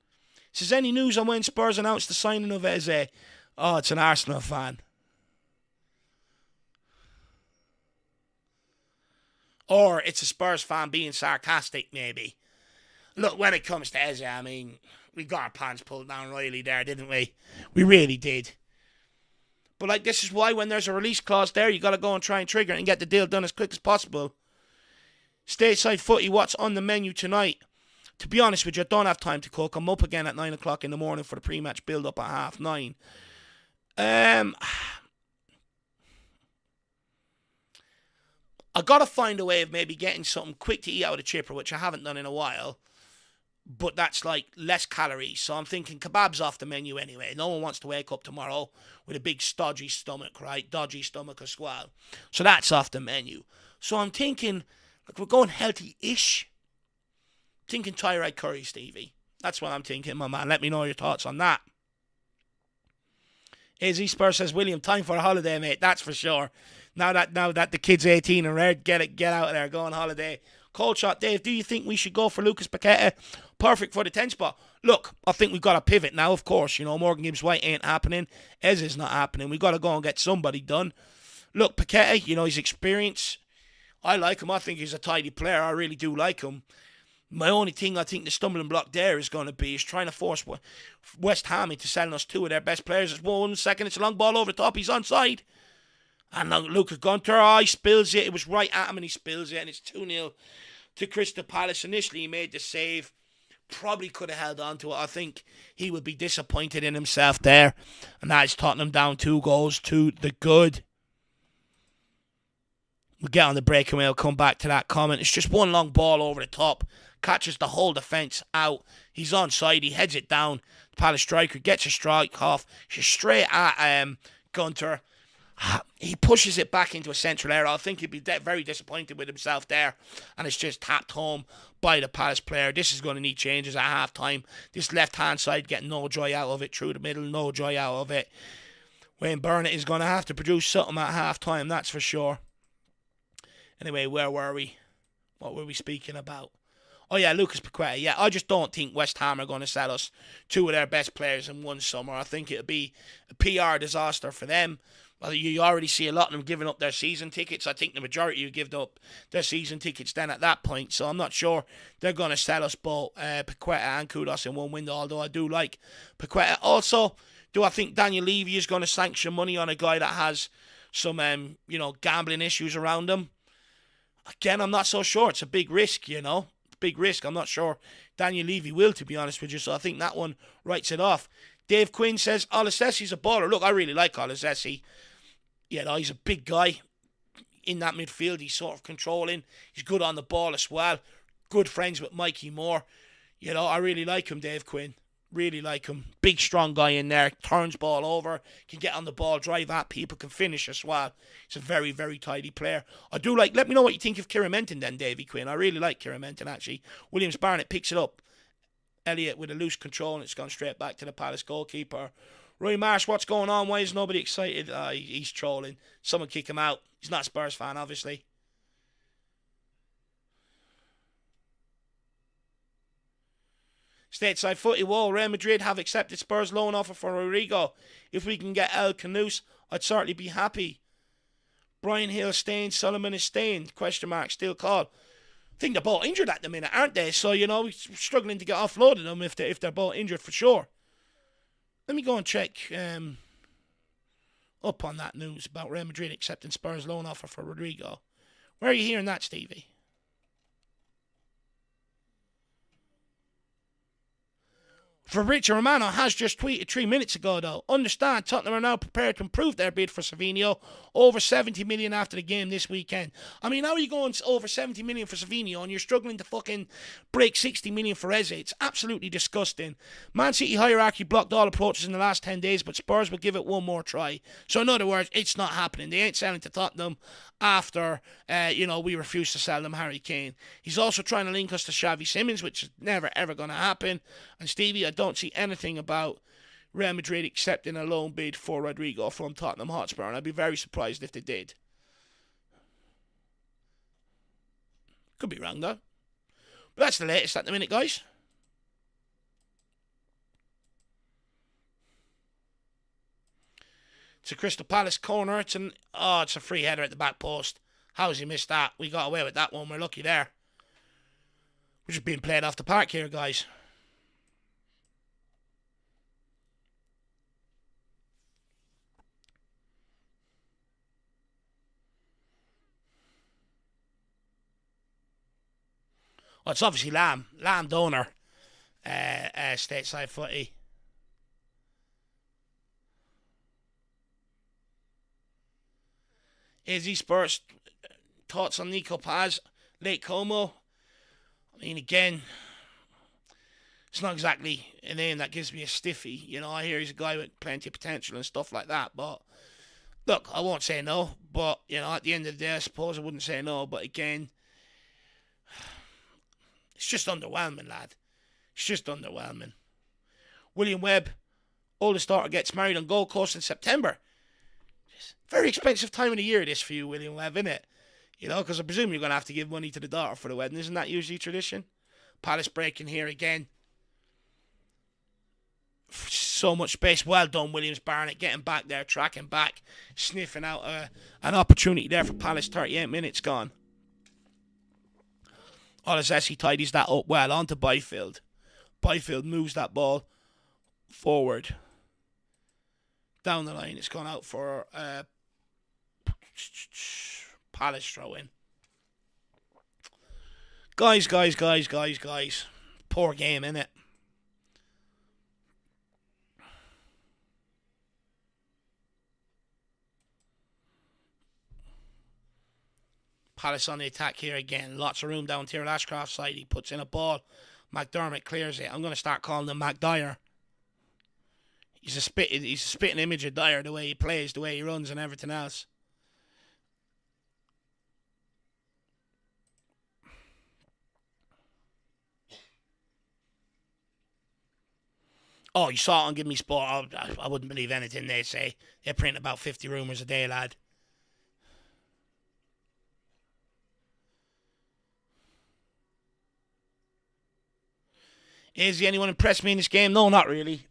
Speaker 1: Says, any news on when Spurs announced the signing of Eze? Oh, it's an Arsenal fan. Or it's a Spurs fan being sarcastic, maybe. Look, when it comes to Eze, I mean, we got our pants pulled down royally there, didn't we? We really did. But, like, this is why when there's a release clause there, you got to go and try and trigger it and get the deal done as quick as possible. Stateside footy, what's on the menu tonight? To be honest with you, I don't have time to cook. I'm up again at 9 o'clock in the morning for the pre-match build-up at 9:30. I got to find a way of maybe getting something quick to eat out of the chipper, which I haven't done in a while. But that's like less calories. So I'm thinking kebabs off the menu anyway. No one wants to wake up tomorrow with a big stodgy stomach, right? Dodgy stomach as well. So that's off the menu. So I'm thinking, like, we're going healthy-ish. Thinking Thai curry, Stevie. That's what I'm thinking, my man. Let me know your thoughts on that. AZ Spurs says, William, time for a holiday, mate. That's for sure. Now that the kid's 18 and red, get out of there, go on holiday. Cold shot, Dave, do you think we should go for Lucas Paqueta? Perfect for the 10 spot. Look, I think we've got to pivot now, of course. You know, Morgan Gibbs-White ain't happening. Eze's not happening. We've got to go and get somebody done. Look, Paqueta, you know, his experience, I like him. I think he's a tidy player. I really do like him. My only thing I think the stumbling block there is going to be is trying to force West Ham into selling us two of their best players. It's 1 second, it's a long ball over the top, he's onside. And look at Gunter, he spills it. It was right at him and he spills it, and it's 2-0 to Crystal Palace. Initially he made the save, probably could have held on to it. I think he would be disappointed in himself there, and that is Tottenham down 2 goals to the good. We'll get on the break and we'll come back to that comment. It's just one long ball over the top, catches the whole defence out. He's onside, he heads it down. The Palace striker gets a strike off. She's straight at Gunter. He pushes it back into a central area. I think he'd be very disappointed with himself there. And it's just tapped home by the Palace player. This is going to need changes at half time. This left-hand side getting no joy out of it. Through the middle, no joy out of it. Wayne Burnett is going to have to produce something at half time, that's for sure. Anyway, where were we? What were we speaking about? Oh yeah, Lucas Paqueta. Yeah, I just don't think West Ham are going to sell us two of their best players in one summer. I think it'll be a PR disaster for them. Well, you already see a lot of them giving up their season tickets. I think the majority will give up their season tickets then at that point. So I'm not sure they're going to sell us both Paqueta and Kudos in one window, although I do like Paqueta. Also, do I think Daniel Levy is going to sanction money on a guy that has some gambling issues around him? Again, I'm not so sure. It's a big risk, Big risk. I'm not sure Daniel Levy will, to be honest with you. So I think that one writes it off. Dave Quinn says, Olesessi's a baller. Look, I really like Olesessi. He's a big guy in that midfield. He's sort of controlling. He's good on the ball as well. Good friends with Mikey Moore. I really like him, Dave Quinn. Really like him. Big, strong guy in there. Turns ball over. Can get on the ball, drive at people, can finish as well. He's a very, very tidy player. I do like... Let me know what you think of Kieran Menton then, Davy Quinn. I really like Kieran Menton, actually. Williams Barnett picks it up. Elliott with a loose control, and it's gone straight back to the Palace goalkeeper. Roy Marsh, what's going on? Why is nobody excited? He's trolling. Someone kick him out. He's not a Spurs fan, obviously. Stateside footy wall. Real Madrid have accepted Spurs' loan offer for Rodrigo. If we can get El Canous, I'd certainly be happy. Brian Hill staying, Solomon is staying. Question mark, still called. I think they're both injured at the minute, aren't they? So, we're struggling to get offloaded them if they're both injured for sure. Let me go and check up on that news about Real Madrid accepting Spurs' loan offer for Rodrigo. Where are you hearing that, Stevie? Fabrizio Romano has just tweeted 3 minutes ago, though. Understand, Tottenham are now prepared to improve their bid for Savinho. Over 70 million after the game this weekend. I mean, how are you going over 70 million for Savinho and you're struggling to fucking break 60 million for Eze? It's absolutely disgusting. Man City hierarchy blocked all approaches in the last 10 days, but Spurs will give it one more try. So in other words, it's not happening. They ain't selling to Tottenham after, we refuse to sell them Harry Kane. He's also trying to link us to Xavi Simons, which is never, ever going to happen. And Stevie, I don't see anything about Real Madrid accepting a loan bid for Rodrigo from Tottenham Hotspur, and I'd be very surprised if they did. Could be wrong, though. But that's the latest at the minute, guys. It's a Crystal Palace corner. It's a free header at the back post. How's he missed that? We got away with that one. We're lucky there. We're just being played off the park here, guys. Well, it's obviously Lamb Donor, stateside footy. Izzy Spurs, thoughts on Nico Paz, Lake Como? I mean, again, it's not exactly a name that gives me a stiffy. I hear he's a guy with plenty of potential and stuff like that. But, look, I won't say no. But, at the end of the day, I suppose I wouldn't say no. But, again, it's just underwhelming, lad. It's just underwhelming. William Webb, oldest daughter, gets married on Gold Coast in September. Very expensive time of the year this for you, William Webb, isn't it? Because I presume you're going to have to give money to the daughter for the wedding. Isn't that usually tradition? Palace breaking here again. So much space. Well done, Williams Barnett. Getting back there, tracking back, sniffing out an opportunity there for Palace. 38 minutes gone. Olasesi tidies that up well onto Byfield. Byfield moves that ball forward. Down the line, it's gone out for Palace throw in. Guys. Poor game, innit? Palace on the attack here again. Lots of room down Tyrrell Ashcroft's side. He puts in a ball. McDermott clears it. I'm going to start calling him McDyer. He's a spitting image of Dyer, the way he plays, the way he runs and everything else. Oh, you saw it on Give Me Sport. I wouldn't believe anything they say. They print about 50 rumours a day, lad. Is anyone impressed me in this game? No, not really.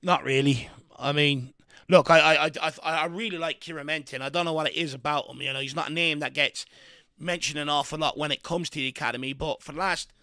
Speaker 1: Not really. I mean, look, I really like Kieran Menton. I don't know what it is about him. You know, he's not a name that gets mentioned an awful lot when it comes to the academy. But for the last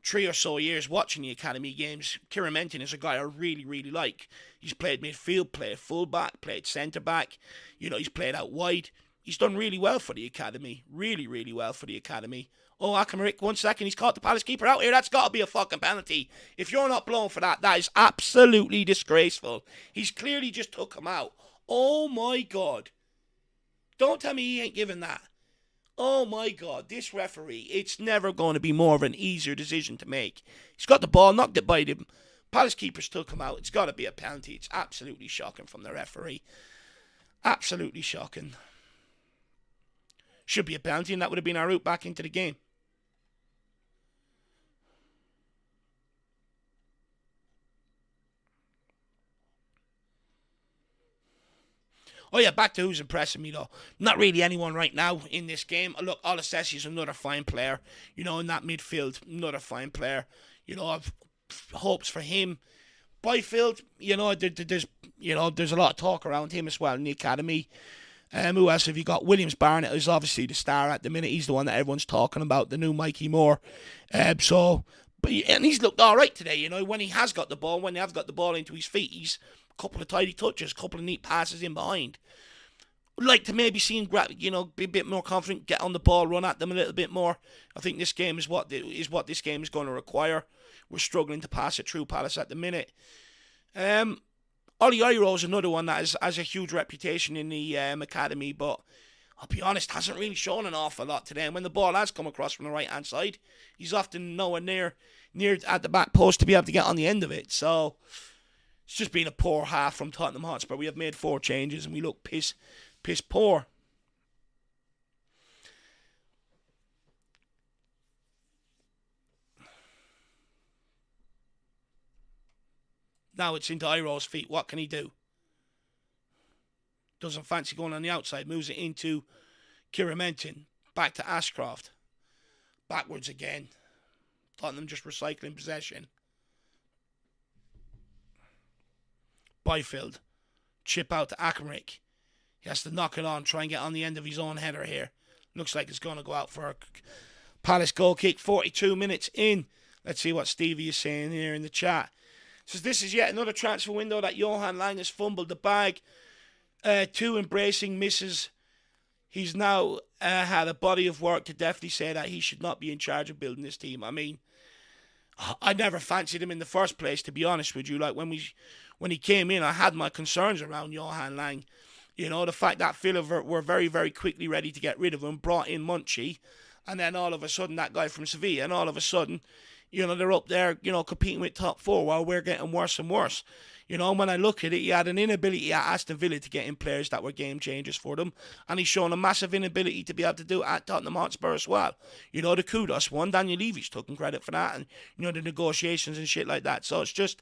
Speaker 1: 3 or so years watching the academy games, Kieran Menton is a guy I really, really like. He's played midfield, played fullback, played centre back. You know, he's played out wide. He's done really well for the academy. Really, really well for the academy. Oh, Akamarik, 1 second. He's caught the Palace keeper out here. That's got to be a fucking penalty. If you're not blown for that, that is absolutely disgraceful. He's clearly just took him out. Oh, my God. Don't tell me he ain't giving that. Oh, my God. This referee, it's never going to be more of an easier decision to make. He's got the ball, knocked it by him. Palace keeper's took him out. It's got to be a penalty. It's absolutely shocking from the referee. Absolutely shocking. Should be a penalty, and that would have been our route back into the game. Oh, yeah, back to who's impressing me, though. Not really anyone right now in this game. Look, Olasesi is another fine player. You know, in that midfield, another fine player. You know, I've hopes for him. Byfield, you know, there's a lot of talk around him as well in the academy. Who else have you got? Williams Barnett is obviously the star at the minute. He's the one that everyone's talking about, the new Mikey Moore. And he's looked all right today, you know, when he has got the ball, when he has got the ball into his feet, he's a couple of tidy touches, a couple of neat passes in behind. Would like to maybe see him, you know, be a bit more confident, get on the ball, run at them a little bit more. I think this game is what this game is going to require. We're struggling to pass it through Palace at the minute. Ollie Iro is another one that has a huge reputation in the academy, but I'll be honest, hasn't really shown an awful lot today. And when the ball has come across from the right-hand side, he's often nowhere near at the back post to be able to get on the end of it. So it's just been a poor half from Tottenham Hotspur. We have made 4 changes and we look piss poor. Now it's into Iro's feet. What can he do? Doesn't fancy going on the outside. Moves it into Kieran Menton. Back to Ashcroft. Backwards again. Tottenham just recycling possession. Byfield. Chip out to Akamarik. He has to knock it on. Try and get on the end of his own header here. Looks like it's going to go out for a Palace goal kick. 42 minutes in. Let's see what Stevie is saying here in the chat. Says this is yet another transfer window that Johan Lang has fumbled the bag. 2 embracing misses. He's now had a body of work to definitely say that he should not be in charge of building this team. I mean, I never fancied him in the first place, to be honest with you. Like when he came in, I had my concerns around Johan Lang. You know, the fact that Villa were very, very quickly ready to get rid of him, brought in Munchie, and then all of a sudden that guy from Sevilla, and all of a sudden, you know, they're up there, you know, competing with top 4 while we're getting worse and worse. You know, when I look at it, he had an inability at Aston Villa to get in players that were game changers for them. And he's shown a massive inability to be able to do it at Tottenham Hotspur as well. You know, the kudos one, Daniel Levy's taking credit for that. And, you know, the negotiations and shit like that. So it's just,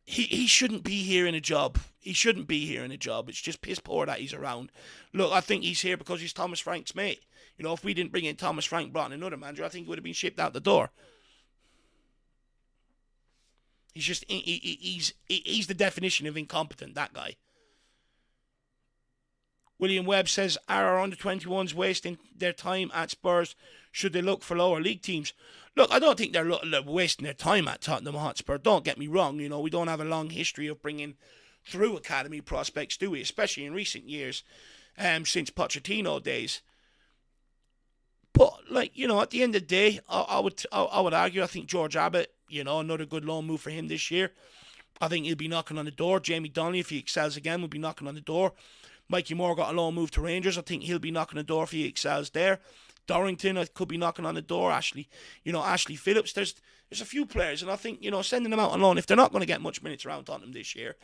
Speaker 1: he shouldn't be here in a job. He shouldn't be here in a job. It's just piss poor that he's around. Look, I think he's here because he's Thomas Frank's mate. You know, if we didn't bring in Thomas Frank, brought in another manager, I think he would have been shipped out the door. He's just, he's the definition of incompetent, that guy. William Webb says, are our under-21s wasting their time at Spurs? Should they look for lower league teams? Look, I don't think they're wasting their time at Tottenham Hotspur. Don't get me wrong. We don't have a long history of bringing through academy prospects, do we? Especially in recent years, since Pochettino days. But, at the end of the day, I would argue, I think George Abbott, another good loan move for him this year. I think he'll be knocking on the door. Jamie Donnelly, if he excels again, will be knocking on the door. Mikey Moore got a loan move to Rangers. I think he'll be knocking on the door if he excels there. Dorrington could be knocking on the door. Ashley Phillips. There's a few players, and I think, sending them out on loan, if they're not going to get much minutes around Tottenham this year,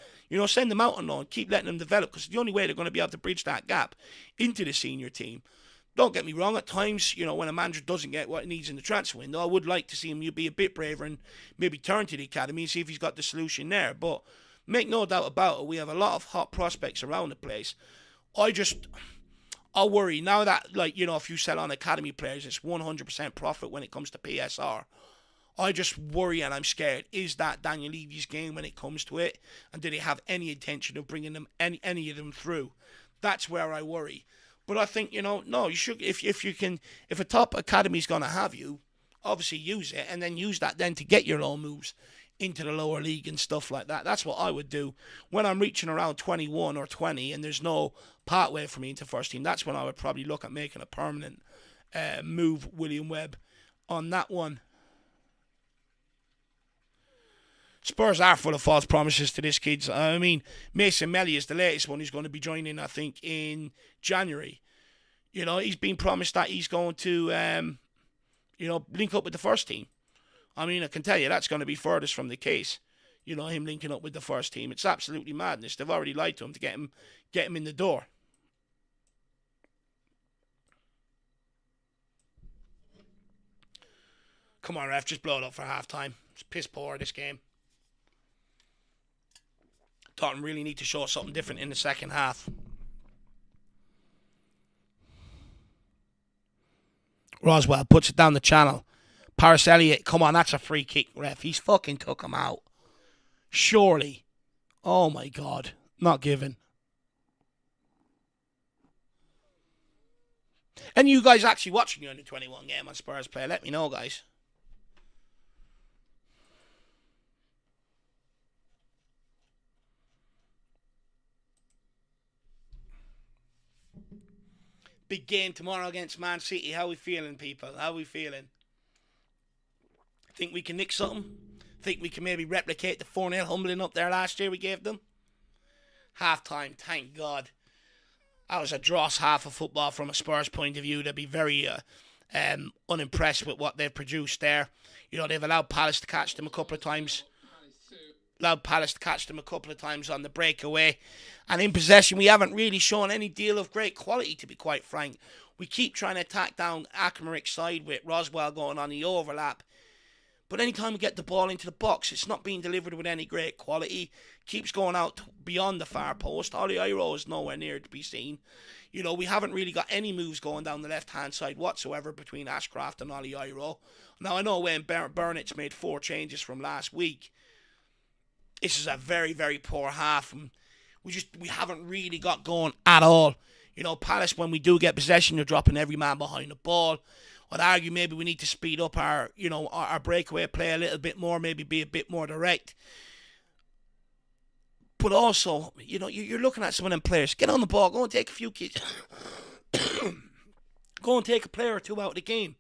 Speaker 1: send them out on loan. Keep letting them develop, because the only way they're going to be able to bridge that gap into the senior team. Don't get me wrong, at times, when a manager doesn't get what he needs in the transfer window, I would like to see him be a bit braver and maybe turn to the academy and see if he's got the solution there. But make no doubt about it, we have a lot of hot prospects around the place. I worry now that, if you sell on academy players, it's 100% profit when it comes to PSR. I just worry and I'm scared. Is that Daniel Levy's game when it comes to it? And do they have any intention of bringing them any of them through? That's where I worry. But I think, no, you should, if a top academy's going to have you, obviously use it, and then use that then to get your loan moves into the lower league and stuff like that. That's what I would do when I'm reaching around 21 or 20 and there's no pathway for me into first team. That's when I would probably look at making a permanent move, William Webb, on that one. Spurs are full of false promises to this, kids. I mean, Mason Melly is the latest one who's going to be joining, I think, in January. He's been promised that he's going to, link up with the first team. I mean, I can tell you that's going to be furthest from the case. Him linking up with the first team. It's absolutely madness. They've already lied to him to get him in the door. Come on, ref, just blow it up for half-time. It's piss poor, this game. Tottenham really need to show something different in the second half. Roswell puts it down the channel. Paris Elliott, come on, that's a free kick, ref. He's fucking took him out. Surely. Oh my God. Not given. And you guys actually watching the under-21 game on Spurs play, let me know, guys. Big game tomorrow against Man City. How we feeling, people? How we feeling? Think we can nick something? Think we can maybe replicate the 4-0 humbling up there last year we gave them? Half-time, thank God. That was a dross half of football from a Spurs point of view. They'd be very unimpressed with what they've produced there. They've allowed Palace to catch them a couple of times. On the breakaway. And in possession, we haven't really shown any deal of great quality, to be quite frank. We keep trying to attack down Akmeric's side with Roswell going on the overlap. But anytime we get the ball into the box, it's not being delivered with any great quality. Keeps going out beyond the far post. Ollie Iro is nowhere near to be seen. We haven't really got any moves going down the left-hand side whatsoever between Ashcroft and Ollie Iro. Now, I know when Burnett's made 4 changes from last week, this is a very, very poor half. And we haven't really got going at all. Palace, when we do get possession, they're dropping every man behind the ball. I'd argue maybe we need to speed up our breakaway play a little bit more, maybe be a bit more direct. But also, you're looking at some of them players. Get on the ball, go and take a few kids. Go and take a player or two out of the game.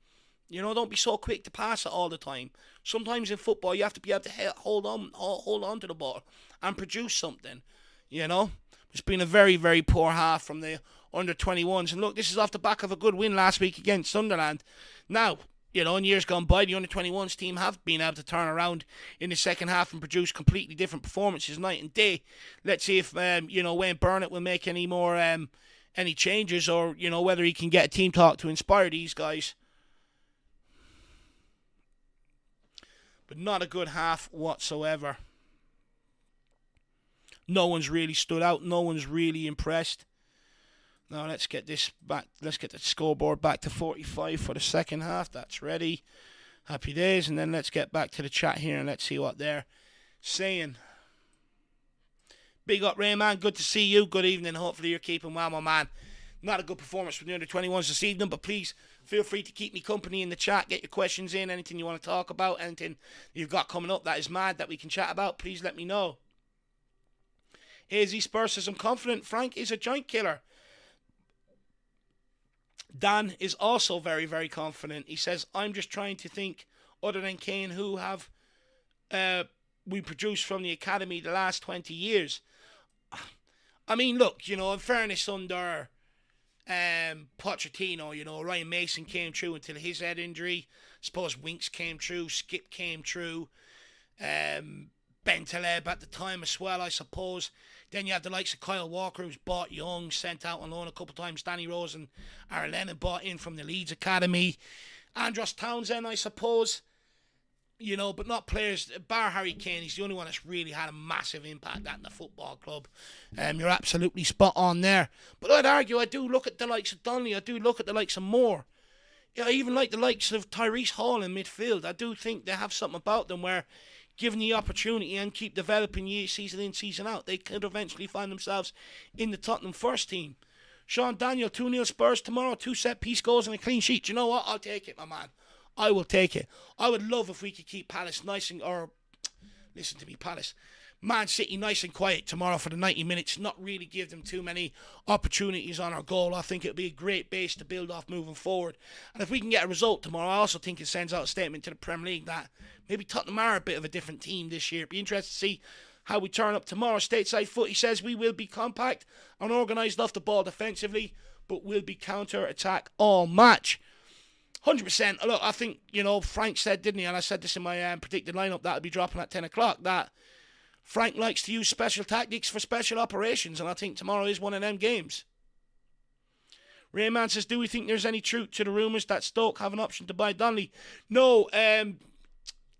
Speaker 1: Don't be so quick to pass it all the time. Sometimes in football, you have to be able to hold on to the ball and produce something. It's been a very, very poor half from the under-21s. And look, this is off the back of a good win last week against Sunderland. Now, in years gone by, the under-21s team have been able to turn around in the second half and produce completely different performances night and day. Let's see if, Wayne Burnett will make any more, any changes, or, whether he can get a team talk to inspire these guys. But not a good half whatsoever. No one's really stood out. No one's really impressed. Now let's get this back. Let's get the scoreboard back to 45 for the second half. That's ready. Happy days. And then let's get back to the chat here and let's see what they're saying. Big up, Rayman. Good to see you. Good evening. Hopefully you're keeping well, my man. Not a good performance from the under-21s this evening, but please feel free to keep me company in the chat. Get your questions in. Anything you want to talk about, anything you've got coming up that is mad that we can chat about, please let me know. AZ Spurs says, I'm confident Frank is a joint killer. Dan is also very, very confident. He says, I'm just trying to think, other than Kane, who have we produced from the academy the last 20 years. I mean, look, in fairness, under Pochettino, Ryan Mason came through until his head injury. I suppose Winks came through, Skip came through, Bentaleb at the time as well, I suppose. Then you have the likes of Kyle Walker, who's bought young, sent out on loan a couple of times. Danny Rose and Aaron Lennon bought in from the Leeds Academy. Andros Townsend, I suppose. But not players. Bar Harry Kane, he's the only one that's really had a massive impact at the football club. You're absolutely spot on there. But I'd argue, I do look at the likes of Donnelly, I do look at the likes of Moore. I even like the likes of Tyrese Hall in midfield. I do think they have something about them where, given the opportunity and keep developing season in, season out, they could eventually find themselves in the Tottenham first team. Sean Daniel, 2-0 Spurs tomorrow, 2 set-piece goals and a clean sheet. You know what? I'll take it, my man. I will take it. I would love if we could keep Palace Palace. Man City nice and quiet tomorrow for the 90 minutes, not really give them too many opportunities on our goal. I think it would be a great base to build off moving forward. And if we can get a result tomorrow, I also think it sends out a statement to the Premier League that maybe Tottenham are a bit of a different team this year. It'd be interesting to see how we turn up tomorrow. Stateside Footy says we will be compact and organised off the ball defensively, but will be counter-attack all match. 100%. Look, I think, Frank said, didn't he, and I said this in my predicted lineup that would be dropping at 10 o'clock, that Frank likes to use special tactics for special operations, and I think tomorrow is one of them games. Rayman says, do we think there's any truth to the rumours that Stoke have an option to buy Donnelly? No,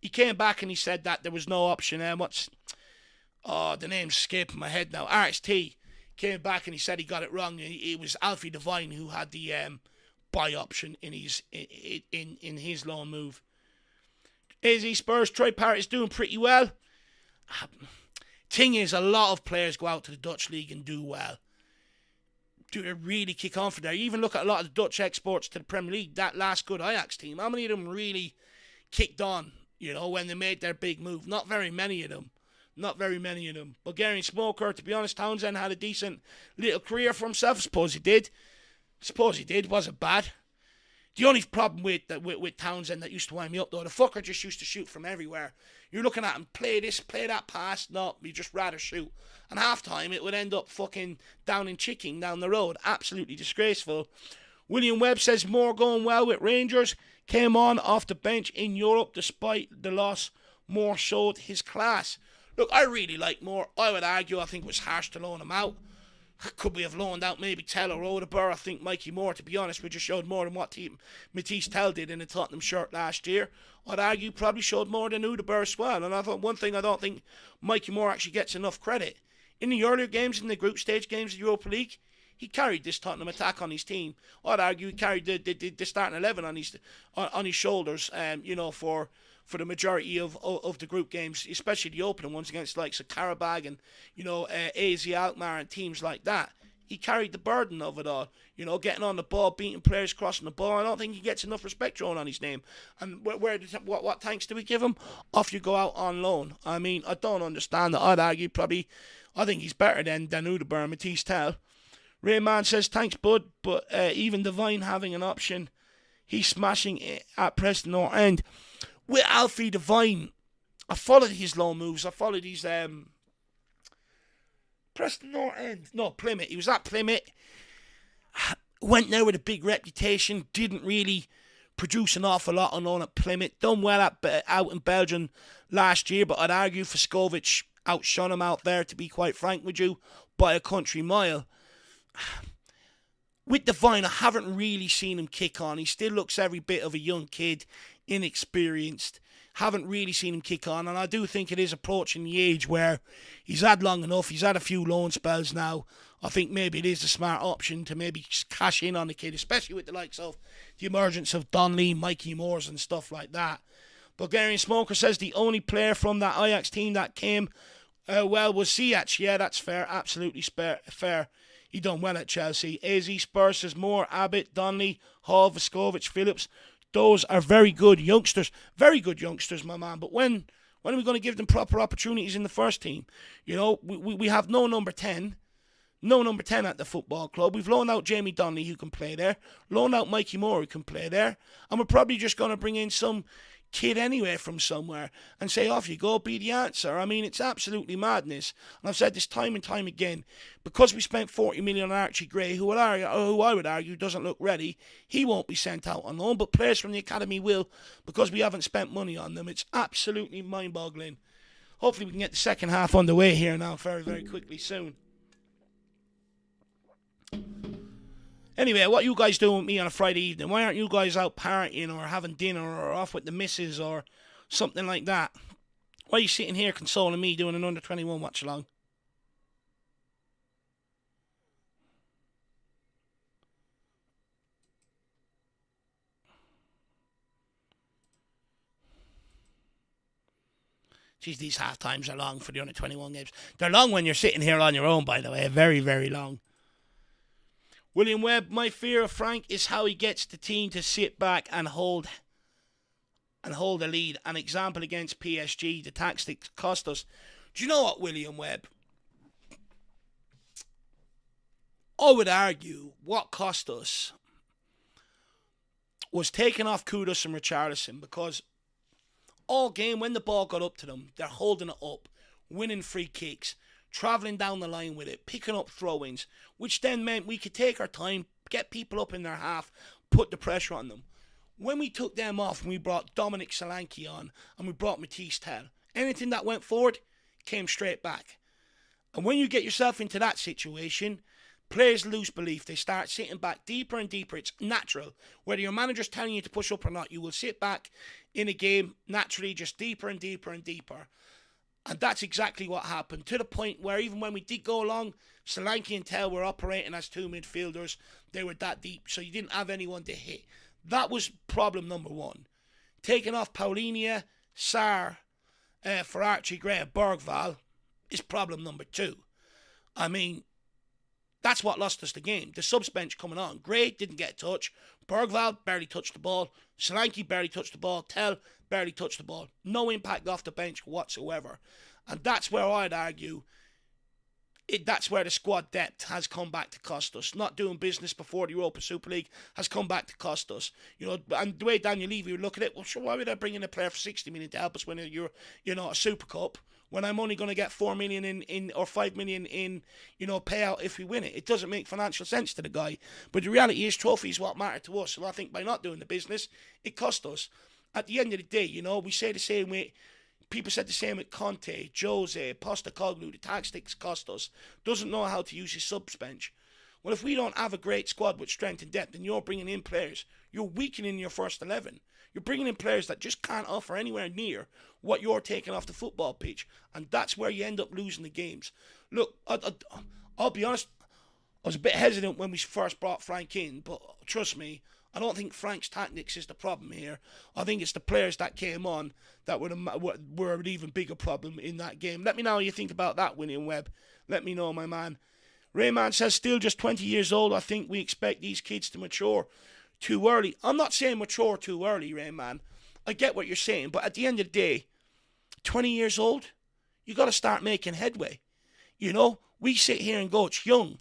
Speaker 1: he came back and he said that there was no option. The name's escaping my head now. RXT came back and he said he got it wrong. It was Alfie Devine who had the buy option in his loan move. AZ Spurs, Troy Parrott is doing pretty well. Thing is, a lot of players go out to the Dutch league and do well. Do they really kick on for there? You even look at a lot of the Dutch exports to the Premier League, that last good Ajax team. How many of them really kicked on, when they made their big move? Not very many of them. Bulgarian Smoker, to be honest, Townsend had a decent little career for himself. I suppose he did. Wasn't bad. The only problem with Townsend that used to wind me up, though, the fucker just used to shoot from everywhere. You're looking at him, play this, play that pass. No, he'd just rather shoot. And half time, it would end up fucking down in Chicking down the road. Absolutely disgraceful. William Webb says, Moore going well with Rangers. Came on off the bench in Europe despite the loss. Moore showed his class. Look, I really like Moore. I would argue I think it was harsh to loan him out. Could we have loaned out maybe Tell or Odeberg? I think Mikey Moore, to be honest, we just showed more than what Matisse Tell did in the Tottenham shirt last year. I'd argue probably showed more than Odeberg as well. And I thought one thing I don't think Mikey Moore actually gets enough credit. In the earlier games, in the group stage games of the Europa League, he carried this Tottenham attack on his team. I'd argue he carried the starting 11 on his shoulders, for the majority of the group games, especially the opening ones against the likes of Karabag and, AZ Alkmaar and teams like that. He carried the burden of it all, getting on the ball, beating players, crossing the ball. I don't think he gets enough respect thrown on his name. And what thanks do we give him? Off you go out on loan. I mean, I don't understand that. I'd argue I think he's better than Udeberg and Matisse Tell. Rayman says, thanks, bud, but even Devine having an option, he's smashing it at Preston North End. With Alfie Devine, I followed his loan moves. I followed his Preston North End. No, Plymouth. He was at Plymouth. Went there with a big reputation. Didn't really produce an awful lot on loan at Plymouth. Done well out in Belgium last year, but I'd argue Fuskovic outshone him out there, to be quite frank with you, by a country mile. With Devine, I haven't really seen him kick on. He still looks every bit of a young kid, inexperienced. Haven't really seen him kick on, and I do think it is approaching the age where he's had long enough. He's had a few loan spells now. I think maybe it is a smart option to maybe cash in on the kid, especially with the likes of the emergence of Donnelly, Mikey Moores and stuff like that. Bulgarian Smoker says the only player from that Ajax team that came Well, we'll see, actually. Yeah, that's fair. Absolutely fair. He done well at Chelsea. AZ, Spurs, there's more. Abbott, Donnelly, Hall, Vescovic, Phillips. Those are very good youngsters. Very good youngsters, my man. But when are we going to give them proper opportunities in the first team? You know, we have no number 10. No number 10 at the football club. We've loaned out Jamie Donnelly, who can play there. Loaned out Mikey Moore, who can play there. And we're probably just going to bring in some kid anyway from somewhere and say, off you go, be the answer. I mean, it's absolutely madness. And I've said this time and time again, because we spent 40 million on Archie Gray, who I would argue doesn't look ready, he won't be sent out on loan, but players from the academy will, because we haven't spent money on them. It's absolutely mind-boggling. Hopefully we can get the second half underway here now very, very quickly soon. Anyway, what are you guys doing with me on a Friday evening? Why aren't you guys out partying or having dinner or off with the missus or something like that? Why are you sitting here consoling me doing an under-21 watch-along? Geez, these half times are long for the under-21 games. They're long when you're sitting here on your own, by the way. Very, very long. William Webb, my fear of Frank is how he gets the team to sit back and hold the lead. An example against PSG, the tactics cost us. Do you know what, William Webb? I would argue what cost us was taking off Kudus and Richarlison, because all game when the ball got up to them, they're holding it up, winning free kicks, travelling down the line with it, picking up throw-ins, which then meant we could take our time, get people up in their half, put the pressure on them. When we took them off and we brought Dominic Solanke on and we brought Matisse Tell, anything that went forward came straight back. And when you get yourself into that situation, players lose belief. They start sitting back deeper and deeper. It's natural. Whether your manager's telling you to push up or not, you will sit back in a game naturally, just deeper and deeper and deeper. And that's exactly what happened, to the point where even when we did go along, Solanke and Tell were operating as two midfielders. They were that deep, so you didn't have anyone to hit. That was problem number one. Taking off Paulinia, Sarr, for Archie Gray, Bergval is problem number two. I mean, that's what lost us the game. The subs bench coming on. Gray didn't get a touch. Bergval barely touched the ball. Solanke barely touched the ball. Tell barely touched the ball. No impact off the bench whatsoever. And that's where I'd argue that's where the squad depth has come back to cost us. Not doing business before the Europa Super League has come back to cost us. You know, and the way Daniel Levy would look at it, well, sure, why would I bring in a player for 60 million to help us when you're, a Super Cup, when I'm only going to get 4 million in or 5 million in, payout if we win it? It doesn't make financial sense to the guy. But the reality is, trophies what matter to us. So I think by not doing the business, it cost us. At the end of the day, we say the same way. People said the same with Conte, Jose, Postecoglou. The tactics cost us. Doesn't know how to use his subs bench. Well, if we don't have a great squad with strength and depth, and you're bringing in players, you're weakening your first 11. You're bringing in players that just can't offer anywhere near what you're taking off the football pitch. And that's where you end up losing the games. Look, I'll be honest, I was a bit hesitant when we first brought Frank in, but trust me, I don't think Frank's tactics is the problem here. I think it's the players that came on that were an even bigger problem in that game. Let me know how you think about that, William Webb. Let me know, my man. Rayman says, still just 20 years old. I think we expect these kids to mature too early. I'm not saying mature too early, Rayman. I get what you're saying, but at the end of the day, 20 years old, you got to start making headway. We sit here and go, it's young.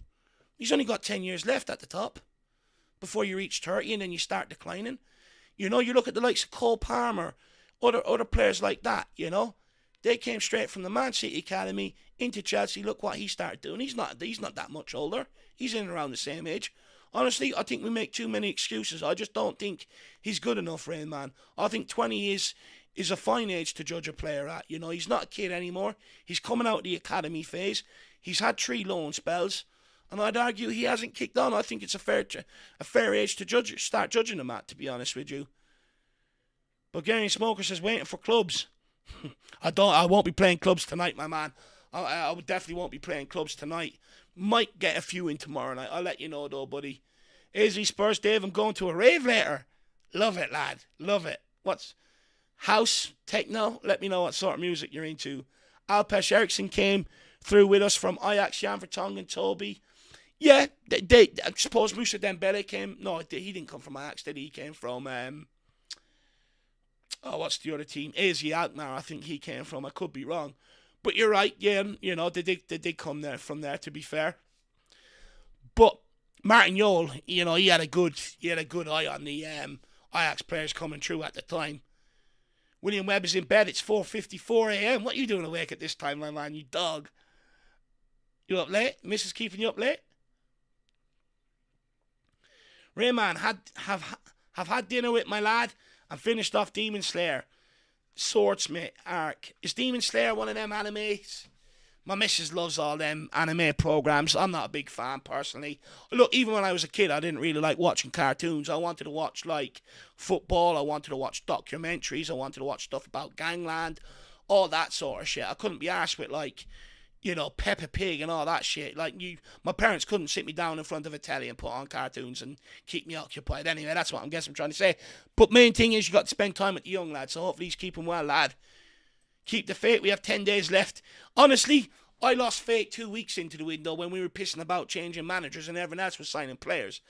Speaker 1: He's only got 10 years left at the top before you reach 30 and then you start declining. You look at the likes of Cole Palmer, other players like that, They came straight from the Man City Academy into Chelsea. Look what he started doing. He's not that much older. He's in and around the same age. Honestly, I think we make too many excuses. I just don't think he's good enough, Rain Man. I think 20 is a fine age to judge a player at. He's not a kid anymore. He's coming out of the academy phase. He's had 3 loan spells. And I'd argue he hasn't kicked on. I think it's a fair age to start judging him at, to be honest with you. Bulgarian Smoker says, waiting for clubs. I won't be playing clubs tonight, my man. I definitely won't be playing clubs tonight. Might get a few in tomorrow night. I'll let you know though, buddy. AZ Spurs, Dave, I'm going to a rave later. Love it, lad. Love it. What's house, techno? Let me know what sort of music you're into. Alpesh Eriksson came through with us from Ajax, Jan Vertonghen, Toby. Yeah, I suppose Moussa Dembele came. No, he didn't come from Ajax, did he? He came from, what's the other team? AZ Alkmaar, I think he came from. I could be wrong. But you're right, yeah, they did come there from there, to be fair. But Martin Jol, he had a good eye on the Ajax players coming through at the time. William Webb is in bed. It's 4:54 a.m. What are you doing awake at this time, my man? You dog. You up late? Mrs. keeping you up late? Rayman, have had dinner with my lad and finished off Demon Slayer. Swordsmith arc. Is Demon Slayer one of them animes? My missus loves all them anime programs. I'm not a big fan, personally. Look, even when I was a kid, I didn't really like watching cartoons. I wanted to watch, like, football. I wanted to watch documentaries. I wanted to watch stuff about Gangland. All that sort of shit. I couldn't be arsed with, like, Peppa Pig and all that shit. Like, my parents couldn't sit me down in front of a telly and put on cartoons and keep me occupied. Anyway, that's what I'm trying to say. But main thing is you got to spend time with the young lad. So hopefully he's keeping well, lad. Keep the faith. We have 10 days left. Honestly, I lost faith 2 weeks into the window when we were pissing about changing managers and everyone else was signing players.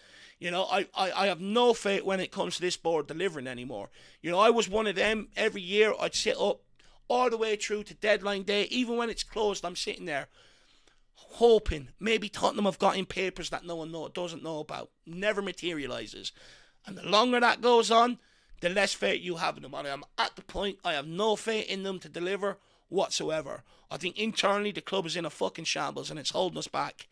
Speaker 1: I have no faith when it comes to this board delivering anymore. I was one of them. Every year I'd sit up all the way through to deadline day. Even when it's closed, I'm sitting there hoping maybe Tottenham have got in papers that no one doesn't know about. Never materialises. And the longer that goes on, the less faith you have in them. And I'm at the point I have no faith in them to deliver whatsoever. I think internally the club is in a fucking shambles and it's holding us back.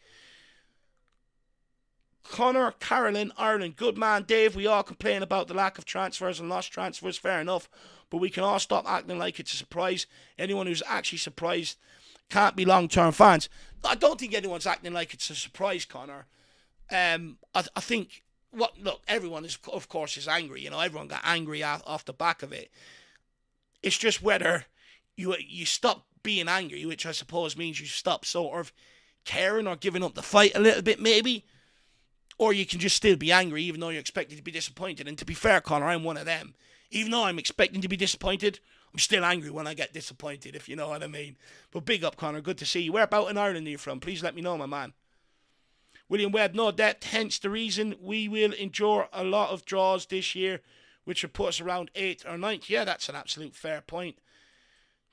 Speaker 1: Connor, Carolyn, Ireland. Good man, Dave. We all complain about the lack of transfers and lost transfers. Fair enough. But we can all stop acting like it's a surprise. Anyone who's actually surprised can't be long-term fans. I don't think anyone's acting like it's a surprise, Connor. I think... Look, everyone is, of course, is angry. Everyone got angry off the back of it. It's just whether you stop being angry, which I suppose means you stop sort of caring or giving up the fight a little bit, maybe. Or you can just still be angry, even though you're expected to be disappointed. And to be fair, Connor, I'm one of them. Even though I'm expecting to be disappointed, I'm still angry when I get disappointed, if you know what I mean. But big up, Connor. Good to see you. Where about in Ireland are you from? Please let me know, my man. William Webb, no depth, hence the reason we will endure a lot of draws this year, which will put us around 8th or 9th. Yeah, that's an absolute fair point.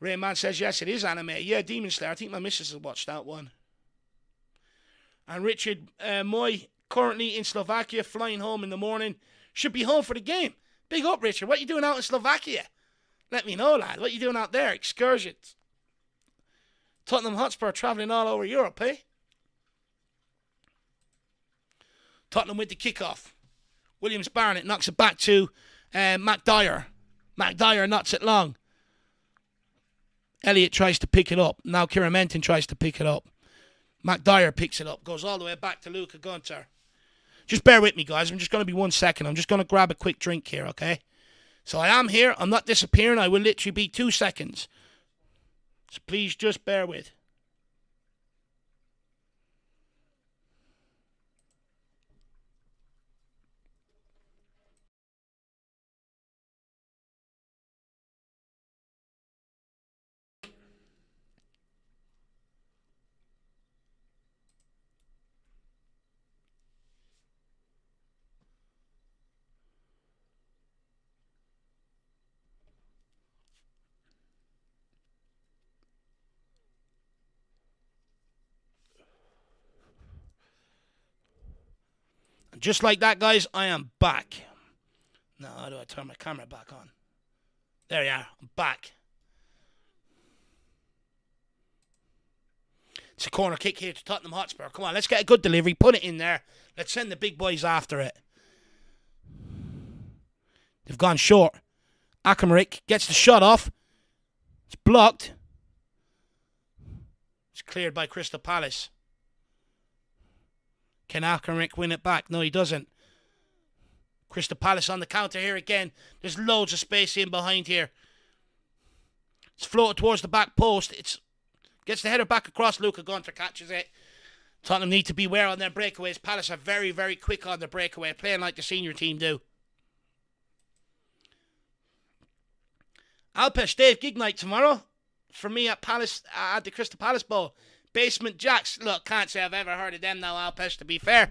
Speaker 1: Rayman says, yes, it is anime. Yeah, Demon Slayer. I think my missus has watched that one. And Richard Moy, currently in Slovakia, flying home in the morning. Should be home for the game. Big up, Richard. What are you doing out in Slovakia? Let me know, lad. What are you doing out there? Excursions. Tottenham Hotspur travelling all over Europe, eh? Tottenham with the kickoff. Williams Barnett knocks it back to McDyer. McDyer knocks it long. Elliott tries to pick it up. Now Kieran Menton tries to pick it up. McDyer picks it up. Goes all the way back to Luca Gunter. Just bear with me, guys. I'm just going to be 1 second. I'm just going to grab a quick drink here, okay? So I am here. I'm not disappearing. I will literally be 2 seconds. So please just bear with. Just like that, guys, I am back. Now, how do I turn my camera back on? There you are. I'm back. It's a corner kick here to Tottenham Hotspur. Come on, let's get a good delivery. Put it in there. Let's send the big boys after it. They've gone short. Akamaric gets the shot off. It's blocked. It's cleared by Crystal Palace. Can Akamaric win it back? No, he doesn't. Crystal Palace on the counter here again. There's loads of space in behind here. It's floated towards the back post. It's gets the header back across. Luca Gunter catches it. Tottenham need to beware on their breakaways. Palace are very, very quick on the breakaway, playing like the senior team do. Alpesh, Dave, gig night tomorrow. For me at Palace, at the Crystal Palace Bowl, Basement Jacks. Look, can't say I've ever heard of them now, Alpesh, to be fair.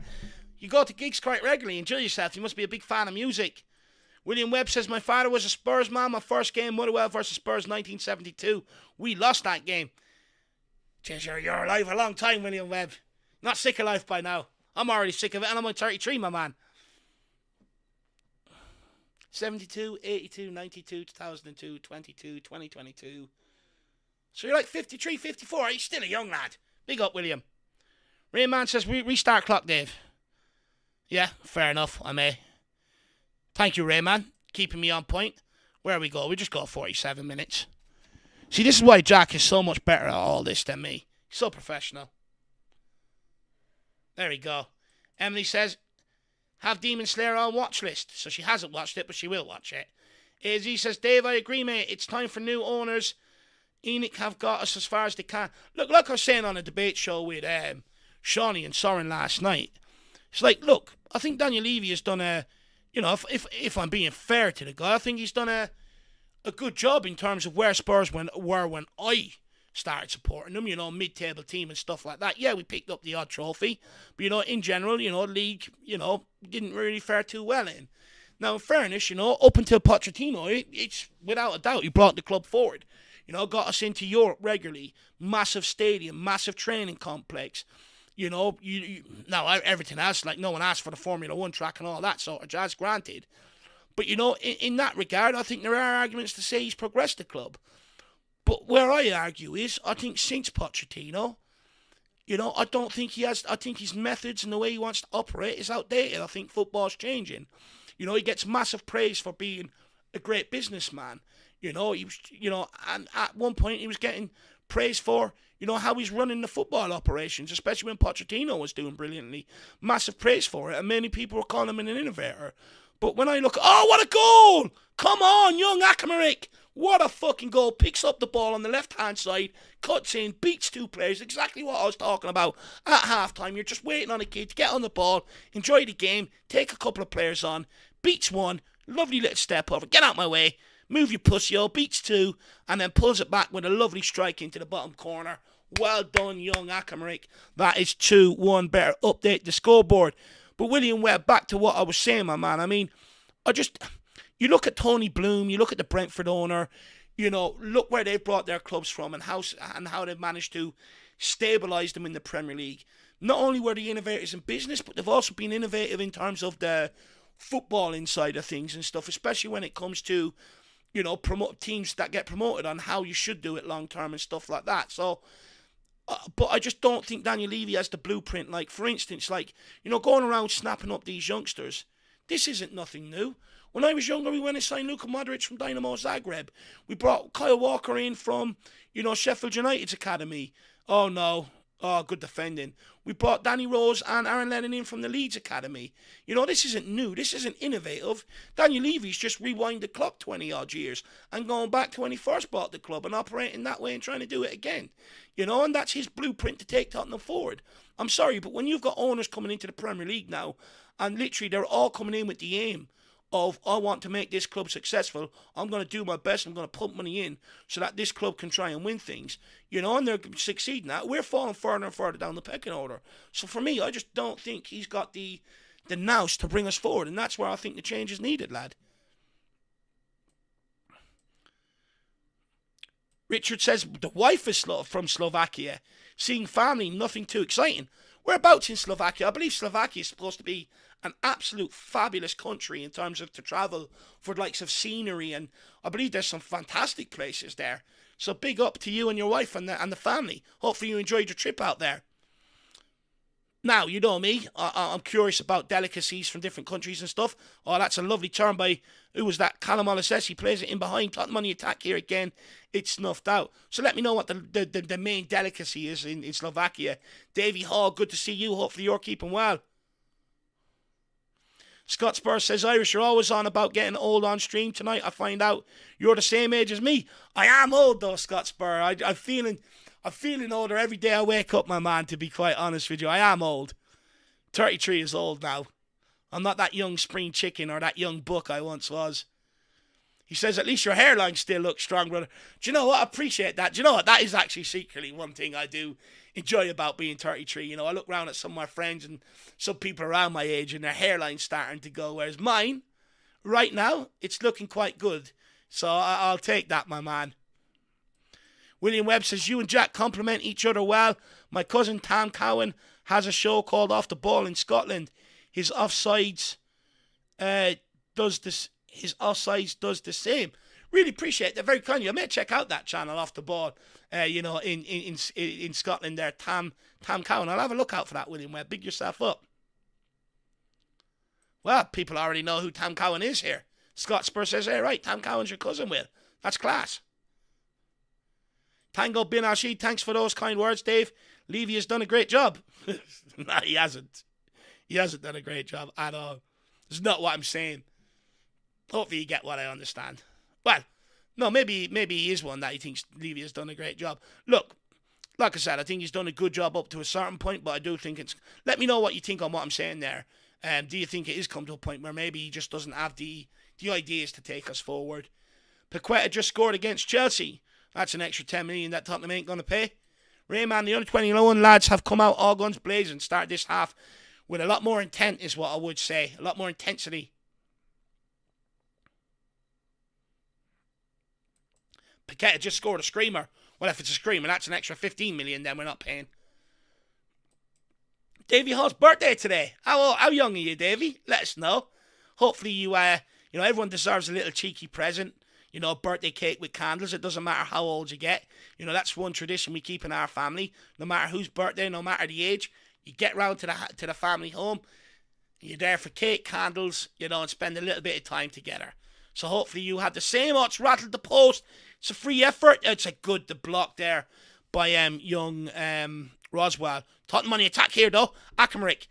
Speaker 1: You go to gigs quite regularly, enjoy yourself. You must be a big fan of music. William Webb says, my father was a Spurs man. My first game, Motherwell versus Spurs, 1972. We lost that game. Jeez, you're alive a long time, William Webb. Not sick of life by now. I'm already sick of it, and I'm on 33, my man. 72, 82, 92, 2002, 22, 2022. So you're like 53, 54. You're still a young lad. Big up, William. Rayman says, restart clock, Dave. Yeah, fair enough. I may. Thank you, Rayman. Keeping me on point. Where we go? We just got 47 minutes. See, this is why Jack is so much better at all this than me. He's so professional. There we go. Emily says, have Demon Slayer on watch list. So she hasn't watched it, but she will watch it. AZ says, Dave, I agree, mate. It's time for new owners. Enoch have got us as far as they can. Look, like I was saying on a debate show with Shawnee and Soren last night. It's like, look, I think Daniel Levy has done a, you know, if I'm being fair to the guy, I think he's done a good job in terms of where Spurs were when I started supporting them, you know, mid-table team and stuff like that. Yeah, we picked up the odd trophy, but, you know, in general, you know, league, you know, didn't really fare too well in. Now, in fairness, you know, up until Pochettino, it's without a doubt, he brought the club forward. You know, got us into Europe regularly, massive stadium, massive training complex. You know, now everything else, like no one asked for the Formula 1 track and all that sort of jazz, granted. But, you know, in that regard, I think there are arguments to say he's progressed the club. But where I argue is, I think since Pochettino, you know, I think his methods and the way he wants to operate is outdated. I think football's changing. You know, he gets massive praise for being a great businessman. You know, he was, you know, and at one point he was getting praise for, you know, how he's running the football operations, especially when Pochettino was doing brilliantly. Massive praise for it, and many people were calling him an innovator. But when I look, oh, what a goal! Come on, young Akamaric! What a fucking goal. Picks up the ball on the left-hand side, cuts in, beats two players. Exactly what I was talking about at halftime. You're just waiting on a kid to get on the ball, enjoy the game, take a couple of players on, beats one, lovely little step over, get out my way, move your pussy, beats two, and then pulls it back with a lovely strike into the bottom corner. Well done, young Akamaric. That is 2-1. Better update the scoreboard. But William Webb, back to what I was saying, my man. I mean, you look at Tony Bloom, you look at the Brentford owner, you know, look where they've brought their clubs from and how they've managed to stabilise them in the Premier League. Not only were they innovators in business, but they've also been innovative in terms of the footballing side of things and stuff, especially when it comes to, you know, promote teams that get promoted on how you should do it long term and stuff like that. So, but I just don't think Daniel Levy has the blueprint. Like, for instance, like, you know, going around snapping up these youngsters, this isn't nothing new. When I was younger, we went and signed Luka Modric from Dynamo Zagreb. We brought Kyle Walker in from, you know, Sheffield United's academy. Oh, no. Oh, good defending. We brought Danny Rose and Aaron Lennon in from the Leeds academy. You know, this isn't new. This isn't innovative. Daniel Levy's just rewind the clock 20-odd years and going back to when he first bought the club and operating that way and trying to do it again. You know, and that's his blueprint to take Tottenham forward. I'm sorry, but when you've got owners coming into the Premier League now, and literally they're all coming in with the aim of, I want to make this club successful, I'm going to do my best, I'm going to pump money in so that this club can try and win things, you know, and they're succeeding at, we're falling further and further down the pecking order. So for me, I just don't think he's got the nous to bring us forward, and that's where I think the change is needed, lad. Richard says, the wife is from Slovakia. Seeing family, nothing too exciting. Whereabouts in Slovakia? I believe Slovakia is supposed to be an absolute fabulous country in terms of to travel for the likes of scenery, and I believe there's some fantastic places there. So big up to you and your wife and the family. Hopefully you enjoyed your trip out there. Now, you know me, I'm curious about delicacies from different countries and stuff. Oh, that's a lovely turn by, who was that? Callum Olisesi. He plays it in behind. Tottenham on the attack here again. It's snuffed out. So let me know what the main delicacy is in Slovakia. Davey Hall, good to see you. Hopefully you're keeping well. Scott Spurs says, Irish, you're always on about getting old on stream. Tonight I find out you're the same age as me. I am old though, Scott Spurs. I'm feeling older every day I wake up, my man, to be quite honest with you. I am old. 33 is old now. I'm not that young spring chicken or that young buck I once was. He says, at least your hairline still looks strong, brother. Do you know what? I appreciate that. Do you know what? That is actually secretly one thing I do enjoy about being 33. You know, I look around at some of my friends and some people around my age and their hairline's starting to go, whereas mine, right now, it's looking quite good. So I'll take that, my man. William Webb says, you and Jack complement each other well. My cousin Tam Cowan has a show called Off the Ball in Scotland. His offsides does the same. Really appreciate that. Very kind of you. I may check out that channel, Off the Ball. In Scotland there, Tam Cowan. I'll have a look out for that, William Webb. Big yourself up. Well, people already know who Tam Cowan is here. Scott Spur says, hey, right, Tam Cowan's your cousin, Will. That's class. Tango Bin Al-Shid, thanks for those kind words, Dave. Levy has done a great job. No, he hasn't. He hasn't done a great job at all. That's not what I'm saying. Hopefully you get what I understand. Well, no, maybe he is one that he thinks Levy has done a great job. Look, like I said, I think he's done a good job up to a certain point, but I do think it's... Let me know what you think on what I'm saying there. Do you think it is come to a point where maybe he just doesn't have the ideas to take us forward? Paqueta just scored against Chelsea. That's an extra 10 million that Tottenham ain't going to pay. Rayman, the under-21 lads have come out all guns blazing, start this half with a lot more intent is what I would say. A lot more intensity. Paqueta just scored a screamer. Well, if it's a screamer, that's an extra 15 million then we're not paying. Davey Hall's birthday today. How young are you, Davey? Let us know. Hopefully you, everyone deserves a little cheeky present. You know, birthday cake with candles. It doesn't matter how old you get. You know, that's one tradition we keep in our family. No matter whose birthday, no matter the age, you get round to the family home. You're there for cake, candles, and spend a little bit of time together. So hopefully you have the same. Oh, it's rattled the post. It's a free effort. It's a good block there by young Roswell. Tottenham on the attack here, though. Akamaric.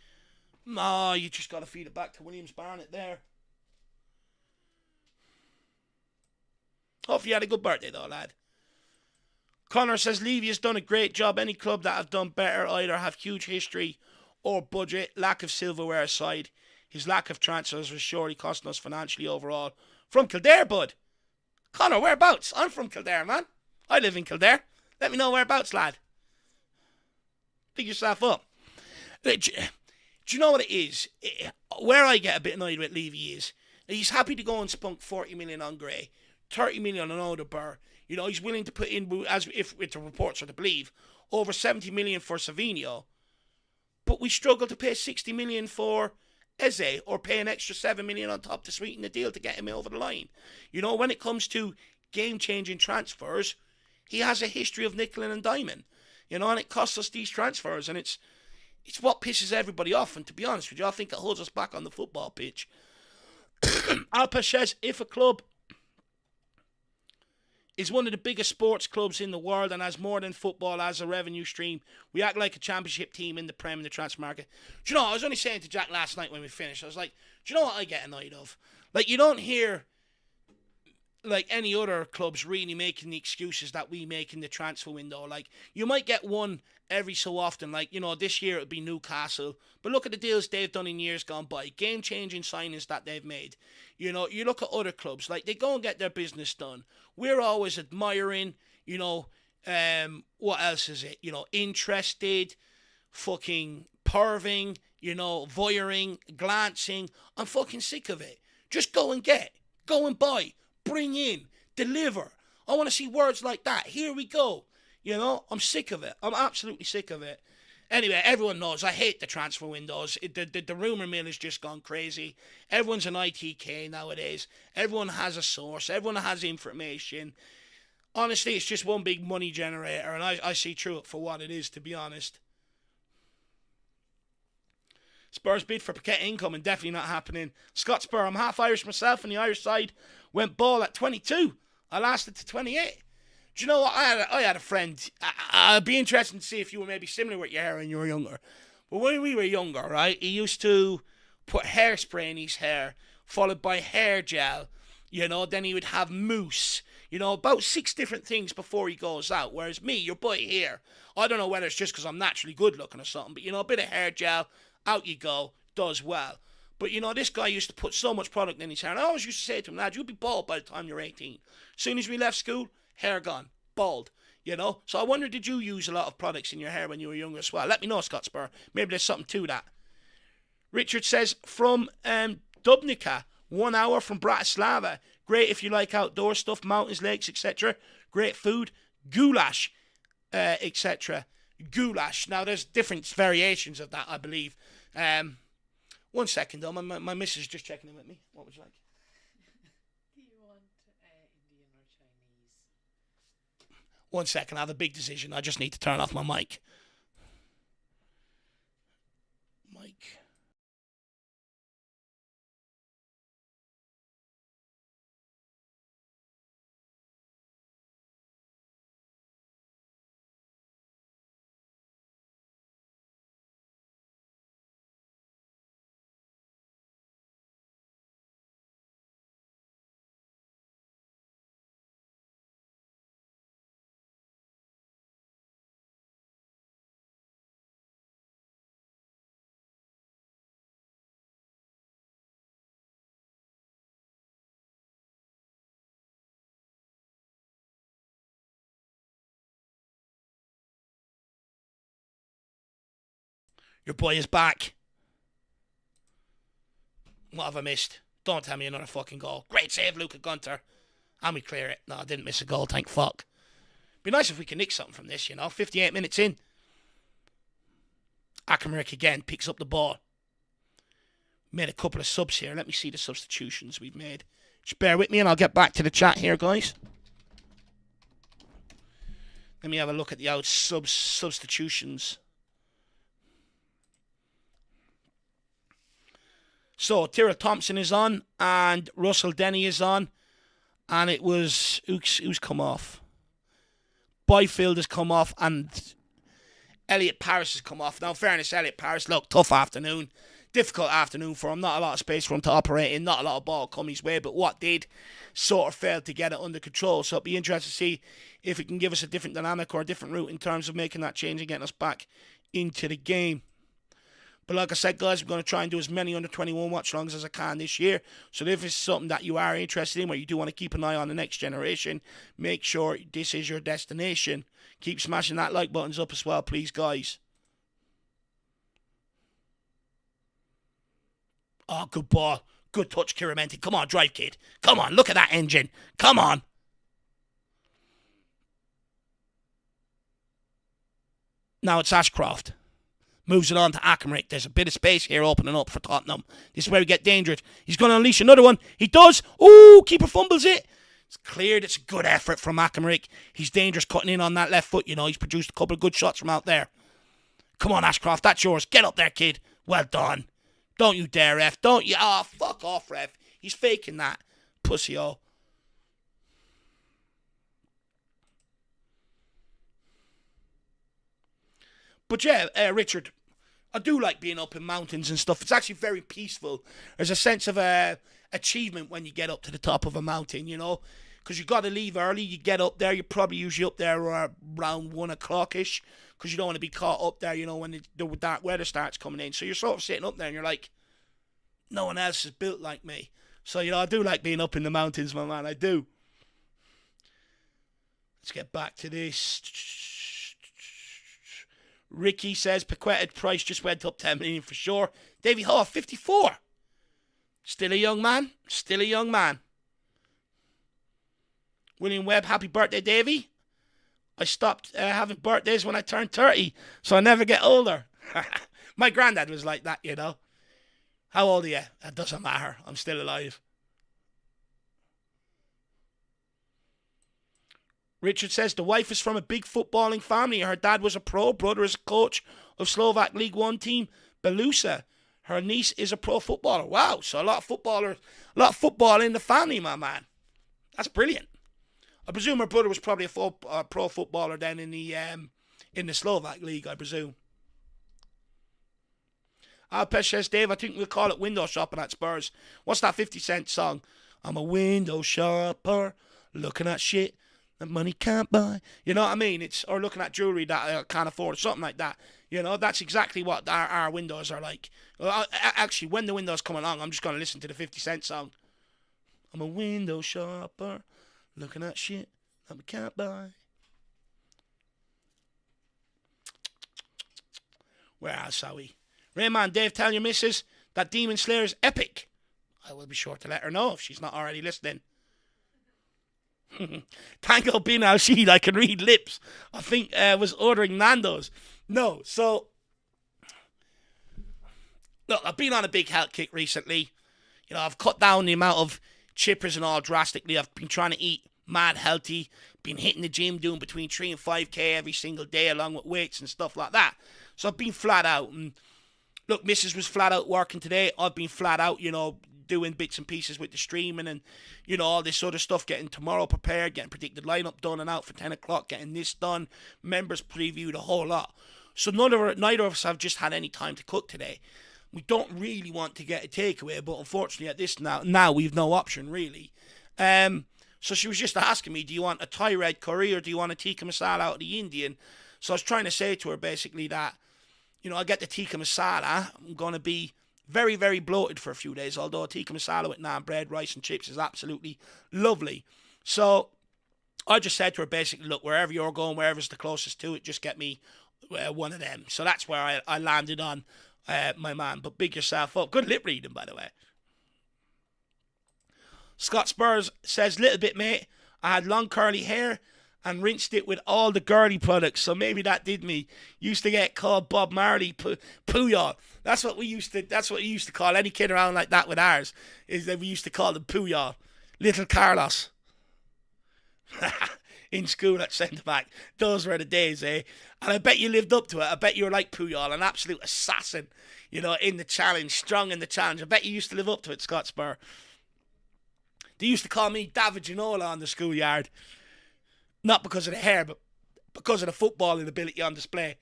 Speaker 1: Oh, you just got to feed it back to Williams Barnett there. Hopefully you had a good birthday, though, lad. Connor says, Levy has done a great job. Any club that have done better either have huge history or budget. Lack of silverware aside, his lack of transfers was surely costing us financially overall. From Kildare, bud. Connor, whereabouts? I'm from Kildare, man. I live in Kildare. Let me know whereabouts, lad. Pick yourself up. Do you know what it is? Where I get a bit annoyed with Levy is he's happy to go and spunk 40 million on Gray, 30 million on Odegaard. He's willing to put in, as if the reports are to believe, over 70 million for Savinho. But we struggle to pay 60 million for Eze or pay an extra 7 million on top to sweeten the deal to get him over the line. When it comes to game-changing transfers, he has a history of nickel and diamond. And it costs us these transfers, and it's what pisses everybody off. And to be honest with you, I think it holds us back on the football pitch. Alpa says, if a club is one of the biggest sports clubs in the world and has more than football as a revenue stream, we act like a championship team in the Prem in the transfer market. Do you know, I was only saying to Jack last night when we finished, I was like, do you know what I get annoyed of? Like, you don't hear like any other clubs really making the excuses that we make in the transfer window. Like, you might get one every so often, like, this year it would be Newcastle, but look at the deals they've done in years gone by, game-changing signings that they've made. You look at other clubs, like, they go and get their business done. We're always admiring, what else is it? Interested, fucking perving, voyeuring, glancing. I'm fucking sick of it. Just go and get, go and buy, bring in, deliver. I want to see words like that. Here we go. I'm sick of it. I'm absolutely sick of it. Anyway, everyone knows I hate the transfer windows. The rumour mill has just gone crazy. Everyone's an ITK nowadays. Everyone has a source. Everyone has information. Honestly, it's just one big money generator, and I see through it for what it is, to be honest. Spurs bid for Paqueta income and definitely not happening. Scott Spur, I'm half Irish myself, and the Irish side went ball at 22. I lasted to 28. Do you know what? I had a friend. I'd be interested to see if you were maybe similar with your hair when you were younger. But when we were younger, right, he used to put hairspray in his hair, followed by hair gel. Then he would have mousse. About 6 different things before he goes out. Whereas me, your boy here, I don't know whether it's just because I'm naturally good looking or something, but a bit of hair gel, out you go, does well. But, this guy used to put so much product in his hair. And I always used to say to him, lad, you'll be bald by the time you're 18. As soon as we left school, hair gone. Bald. So I wonder, did you use a lot of products in your hair when you were younger as well? Let me know, Scott Spur. Maybe there's something to that. Richard says, from Dubnica, 1 hour from Bratislava. Great if you like outdoor stuff, mountains, lakes, etc. Great food. Goulash, etc. Goulash. Now, there's different variations of that, I believe. 1 second, though. My missus is just checking in with me. What would you like?
Speaker 2: Do you want Indian or Chinese?
Speaker 1: 1 second. I have a big decision. I just need to turn off my mic. Your boy is back. What have I missed? Don't tell me another fucking goal. Great save, Luca Gunter. And we clear it. No, I didn't miss a goal, thank fuck. Be nice if we can nick something from this, 58 minutes in. Akamaric again picks up the ball. Made a couple of subs here. Let me see the substitutions we've made. Just bear with me and I'll get back to the chat here, guys. Let me have a look at the substitutions. So, Tyrrell Thompson is on, and Russell Denny is on, and it was, who's come off? Byfield has come off, and Elliot Paris has come off. Now, in fairness, Elliot Paris, look, tough afternoon, difficult afternoon for him, not a lot of space for him to operate in, not a lot of ball come his way, but what did, sort of failed to get it under control. So, it'll be interesting to see if it can give us a different dynamic or a different route in terms of making that change and getting us back into the game. But like I said, guys, I'm going to try and do as many under-21 watch-alongs as I can this year. So if it's something that you are interested in, where you do want to keep an eye on the next generation, make sure this is your destination. Keep smashing that like buttons up as well, please, guys. Oh, good ball. Good touch, Kiramenti. Come on, drive, kid. Come on, look at that engine. Come on. Now it's Ashcroft. Moves it on to Akamaric. There's a bit of space here opening up for Tottenham. This is where we get dangerous. He's going to unleash another one. He does. Ooh, keeper fumbles it. It's cleared. It's a good effort from Akamaric. He's dangerous cutting in on that left foot. He's produced a couple of good shots from out there. Come on, Ashcroft. That's yours. Get up there, kid. Well done. Don't you dare, ref. Don't you. Oh, fuck off, ref. He's faking that. Pussy-o. But yeah, Richard, I do like being up in mountains and stuff. It's actually very peaceful. There's a sense of achievement when you get up to the top of a mountain, because you got to leave early. You get up there, you're probably usually up there around 1 o'clock-ish, because you don't want to be caught up there, when the dark weather starts coming in. So you're sort of sitting up there and you're like, no one else is built like me. So, I do like being up in the mountains, my man. I do. Let's get back to this. Ricky says Paqueta price just went up 10 million for sure. Davy Hall, 54. Still a young man. Still a young man. William Webb, happy birthday, Davy. I stopped having birthdays when I turned 30, so I never get older. My granddad was like that, How old are you? It doesn't matter. I'm still alive. Richard says the wife is from a big footballing family. Her dad was a pro, brother is a coach of Slovak League One team, Belusa. Her niece is a pro footballer. Wow, so a lot of football in the family, my man. That's brilliant. I presume her brother was probably a pro footballer then in the Slovak League, I presume. Alpesh says, Dave, I think we'll call it window shopping at Spurs. What's that 50 Cent song? I'm a window shopper, looking at shit that money can't buy. You know what I mean? Or looking at jewellery that I can't afford, something like that. You know, that's exactly what our windows are like. Well, actually, when the windows come along, I'm just going to listen to the 50 Cent song. I'm a window shopper, looking at shit that we can't buy. Where else are we? Rayman, Dave, tell your missus that Demon Slayer is epic. I will be sure to let her know if she's not already listening. Tango bin al Sheed, I can read lips. I think was ordering Nando's. No, so look, I've been on a big health kick recently. You know, I've cut down the amount of chippers and all drastically. I've been trying to eat mad healthy. Been hitting the gym, doing between 3 and 5k every single day, along with weights and stuff like that. So I've been flat out. And look, Mrs. was flat out working today. I've been flat out, you know, doing bits and pieces with the streaming and, you know, all this sort of stuff, getting tomorrow prepared, getting predicted lineup done and out for 10 o'clock, getting this done, members previewed, a whole lot. So neither of us have just had any time to cook today. We don't really want to get a takeaway, but unfortunately at this now we've no option really. So she was just asking me, do you want a Thai red curry or do you want a tikka masala out of the Indian? So I was trying to say to her basically that, you know, I get the tikka masala. I'm going to be very, very bloated for a few days, although tikka masala with naan bread, rice and chips is absolutely lovely. So I just said to her basically, look, wherever you're going, wherever's the closest to it, just get me one of them. So that's where I landed on my man. But big yourself up. Good lip reading, by the way. Scott Spurs says, little bit, mate. I had long curly hair and rinsed it with all the girly products, so maybe that did me. Used to get called Bob Marley, Pooyah. That's what we used to call any kid around like that with ours. Is that we used to call them Pooyah, little Carlos. In school at centre back, those were the days, eh? And I bet you lived up to it. I bet you were like Pooyah, an absolute assassin, you know, in the challenge, strong in the challenge. I bet you used to live up to it, Scott Spur. They used to call me David Ginola on the schoolyard. Not because of the hair, but because of the footballing ability on display.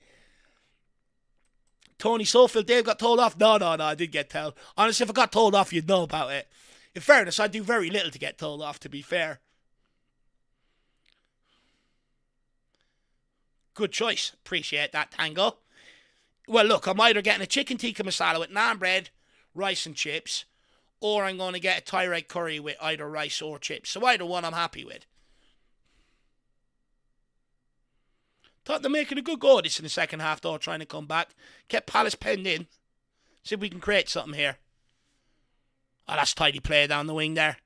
Speaker 1: Tony Sofield, Dave got told off. No, I did get told. Honestly, if I got told off, you'd know about it. In fairness, I do very little to get told off, to be fair. Good choice. Appreciate that, Tango. Well, look, I'm either getting a chicken tikka masala with naan bread, rice and chips, or I'm going to get a Thai red curry with either rice or chips. So either one I'm happy with. Thought they're making a good go of this in the second half, though, trying to come back. Kept Palace penned in. See if we can create something here. Oh, that's tidy play down the wing there.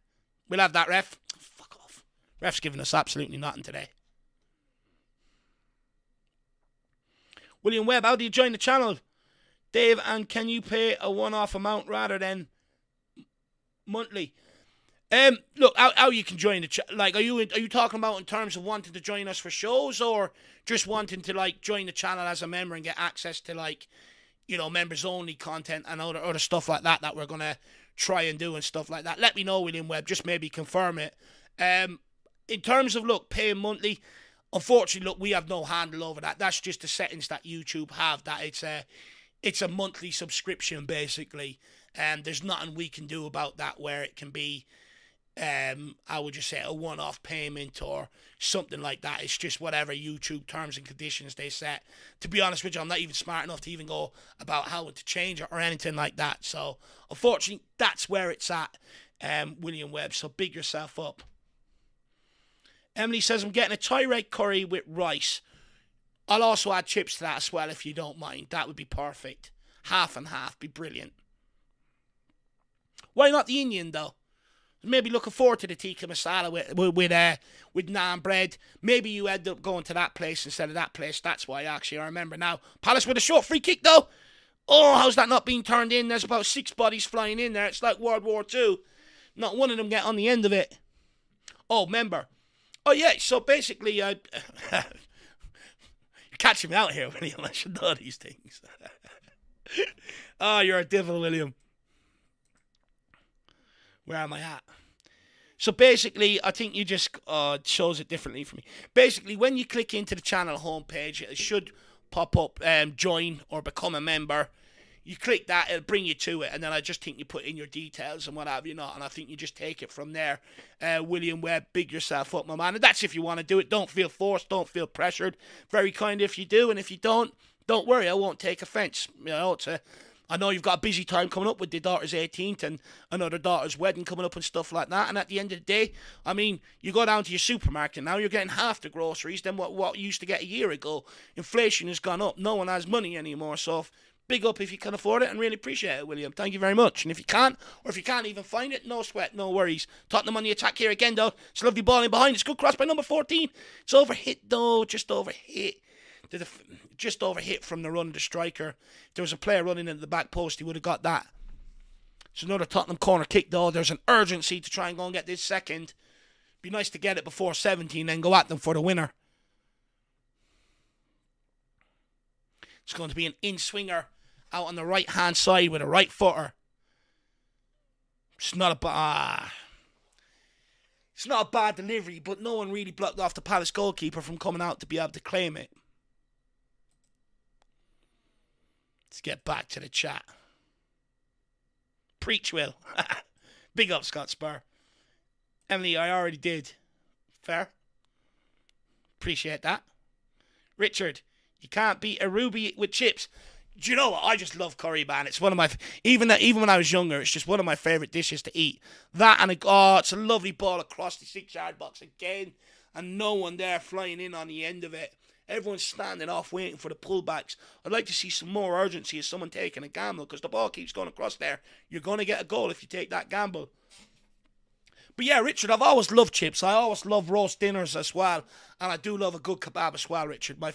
Speaker 1: We'll have that, ref. Fuck off. Ref's giving us absolutely nothing today. William Webb, how do you join the channel? Dave, and can you pay a one-off amount rather than monthly? Look, how you can join the channel? Like, are you talking about in terms of wanting to join us for shows, or just wanting to like join the channel as a member and get access to like, you know, members only content and other stuff like that we're gonna try and do and stuff like that? Let me know, William Webb. Just maybe confirm it. In terms of look, paying monthly, unfortunately, look, we have no handle over that. That's just the settings that YouTube have. That it's a monthly subscription basically, and there's nothing we can do about that where it can be. I would just say a one-off payment or something like that. It's just whatever YouTube terms and conditions they set. To be honest with you, I'm not even smart enough to even go about how to change it or anything like that. So, unfortunately, that's where it's at, William Webb. So, big yourself up. Emily says, I'm getting a Thai red curry with rice. I'll also add chips to that as well if you don't mind. That would be perfect. Half and half. Be brilliant. Why not the Indian, though? Maybe looking forward to the tikka masala with naan bread. Maybe you end up going to that place instead of that place. That's why, actually, I remember now. Palace with a short free kick, though. Oh, how's that not being turned in? There's about 6 bodies flying in there. It's like World War II. Not one of them get on the end of it. Oh, member. Oh, yeah, so basically, you're catching me out here, William. I should know these things. Oh, you're a devil, William. Where am I at? So basically, I think you just shows it differently for me. Basically, when you click into the channel homepage, it should pop up join or become a member. You click that, it'll bring you to it, and then I just think you put in your details and what have you not, and I think you just take it from there. William Webb, big yourself up, my man. And that's if you want to do it. Don't feel forced, don't feel pressured. Very kind if you do, and if you don't, Don't worry, I won't take offence. I know you've got a busy time coming up with your daughter's 18th and another daughter's wedding coming up and stuff like that. And at the end of the day, I mean, you go down to your supermarket now, you're getting half the groceries than what you used to get a year ago. Inflation has gone up. No one has money anymore. So big up if you can afford it and really appreciate it, William. Thank you very much. And if you can't, or if you can't even find it, no sweat, no worries. Tottenham on the attack here again, though. It's a lovely ball in behind. It's good cross by number 14. It's overhit, though. Just overhit. Just overhit from the run of the striker. If there was a player running into the back post, he would have got that. It's another Tottenham corner kick, though. There's an urgency to try and go and get this second. Be nice to get it before 17 and go at them for the winner. It's going to be an in-swinger out on the right-hand side with a right footer. It's not a bad delivery, but no one really blocked off the Palace goalkeeper from coming out to be able to claim it. Let's get back to the chat. Preach, Will. Big up, Scott Spur. Emily, I already did. Fair. Appreciate that. Richard, you can't beat a ruby with chips. Do you know what? I just love curry, man. It's one of my... Even when I was younger, it's just one of my favourite dishes to eat. That and it's a lovely ball across the 6-yard box again. And no one there flying in on the end of it. Everyone's standing off waiting for the pullbacks. I'd like to see some more urgency as someone taking a gamble because the ball keeps going across there. You're going to get a goal if you take that gamble. But yeah, Richard, I've always loved chips. I always love roast dinners as well. And I do love a good kebab as well, Richard. My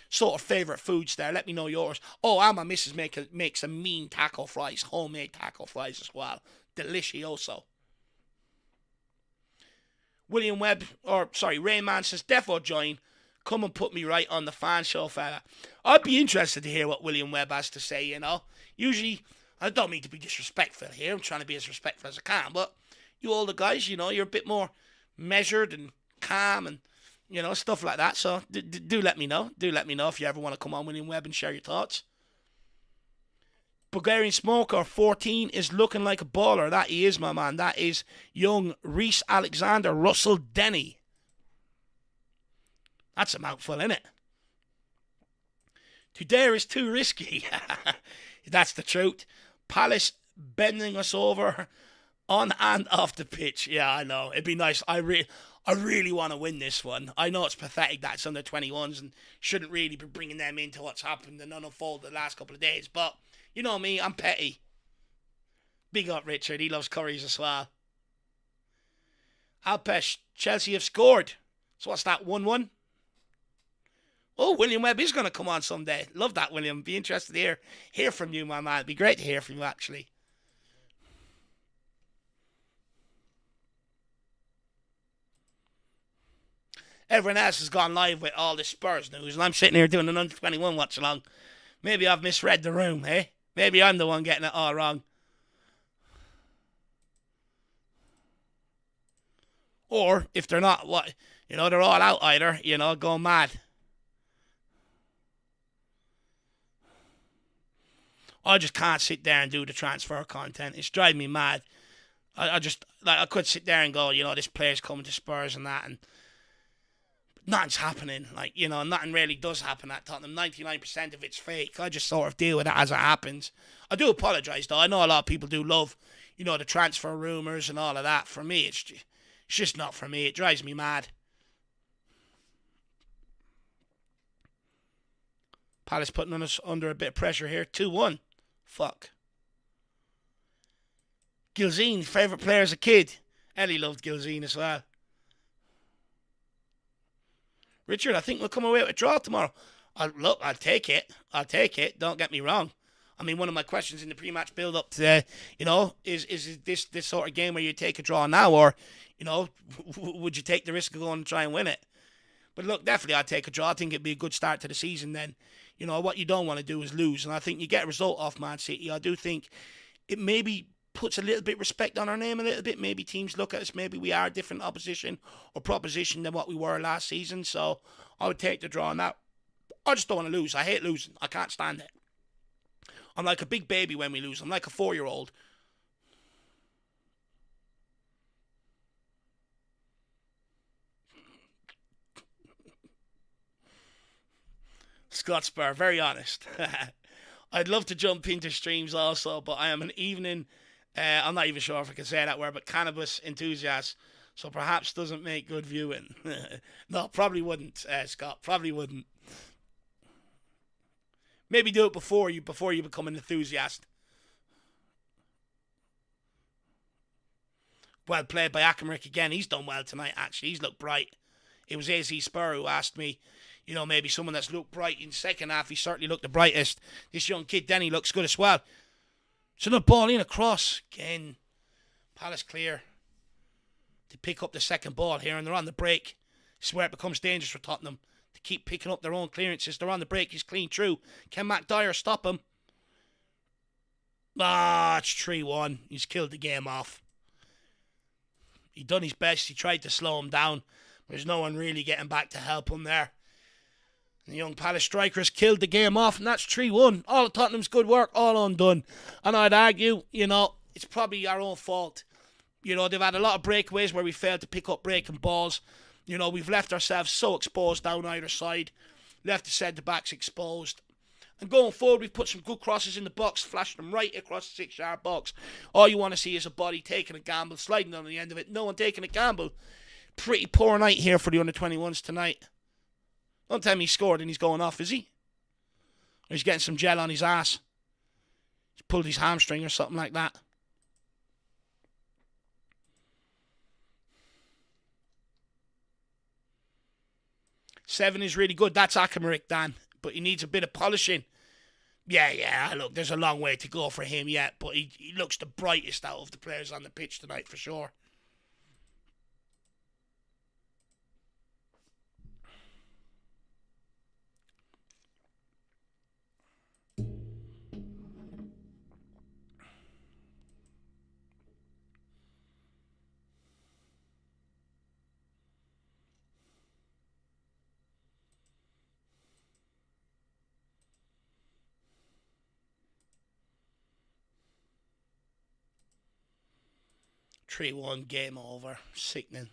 Speaker 1: sort of favourite foods there. Let me know yours. Oh, and my missus makes a mean taco fries. Homemade taco fries as well. Delicioso. William Webb, Rayman says, defo join. Come and put me right on the fan show, fella. I'd be interested to hear what William Webb has to say, you know. Usually, I don't mean to be disrespectful here. I'm trying to be as respectful as I can. But you older guys, you know, you're a bit more measured and calm and, you know, stuff like that. So do let me know. Do let me know if you ever want to come on, William Webb, and share your thoughts. Bulgarian Smoker 14 is looking like a baller. That he is, my man. That is young Reese Alexander Russell Denny. That's a mouthful, isn't it? To dare is too risky. That's the truth. Palace bending us over on and off the pitch. Yeah, I know. It'd be nice. I really want to win this one. I know it's pathetic that it's under 21s and shouldn't really be bringing them into what's happened and unfolded the last couple of days. But, you know me, I'm petty. Big up Richard. He loves curries as well. Alpesh, Chelsea have scored. So what's that, 1-1? Oh, William Webb is going to come on someday. Love that, William. Be interested to hear from you, my man. It'd be great to hear from you, actually. Everyone else has gone live with all the Spurs news, and I'm sitting here doing an under 21 watch along. Maybe I've misread the room, eh? Maybe I'm the one getting it all wrong. Or if they're not, they're all out either, going mad. I just can't sit there and do the transfer content. It's driving me mad. I could sit there and go, this player's coming to Spurs and that, and nothing's happening. Nothing really does happen at Tottenham. 99% of it's fake. I just sort of deal with it as it happens. I do apologise, though. I know a lot of people do love, the transfer rumours and all of that. For me, it's just not for me. It drives me mad. Palace putting us under a bit of pressure here. 2-1. Fuck. Gilzine, favourite player as a kid. Ellie loved Gilzine as well. Richard, I think we'll come away with a draw tomorrow. I'll take it. Don't get me wrong. I mean, one of my questions in the pre-match build-up today, is this sort of game where you take a draw now, or, would you take the risk of going and try and win it? But look, definitely I'd take a draw. I think it'd be a good start to the season then. What you don't want to do is lose. And I think you get a result off Man City. I do think it maybe puts a little bit of respect on our name a little bit. Maybe teams look at us. Maybe we are a different opposition or proposition than what we were last season. So I would take the draw on that. I just don't want to lose. I hate losing. I can't stand it. I'm like a big baby when we lose. I'm like a 4-year-old. Scottspur, very honest. I'd love to jump into streams also, but I am an evening, I'm not even sure if I can say that word, but cannabis enthusiast, so perhaps doesn't make good viewing. No, probably wouldn't, Scott, probably wouldn't. Maybe do it before you become an enthusiast. Well played by Akamrik again. He's done well tonight, actually. He's looked bright. It was AZ Spur who asked me, maybe someone that's looked bright in second half. He certainly looked the brightest. This young kid, Denny, looks good as well. So the ball in across. Again, Palace clear to pick up the second ball here, and they're on the break. This is where it becomes dangerous for Tottenham to keep picking up their own clearances. They're on the break. He's clean through. Can Mac Dyer stop him? It's 3-1. He's killed the game off. He done his best. He tried to slow him down. There's no one really getting back to help him there. And the young Palace strikers killed the game off, and that's 3-1. All of Tottenham's good work, all undone. And I'd argue, it's probably our own fault. They've had a lot of breakaways where we failed to pick up breaking balls. We've left ourselves so exposed down either side. Left the centre-backs exposed. And going forward, we've put some good crosses in the box, flashed them right across the 6-yard box. All you want to see is a body taking a gamble, sliding on the end of it. No one taking a gamble. Pretty poor night here for the under-21s tonight. Don't tell me he scored and he's going off, is he? Or he's getting some gel on his ass. He's pulled his hamstring or something like that. Seven is really good. That's Akamrik, Dan. But he needs a bit of polishing. Yeah, look, there's a long way to go for him yet. But he looks the brightest out of the players on the pitch tonight for sure. Three 1 game over. Sickening.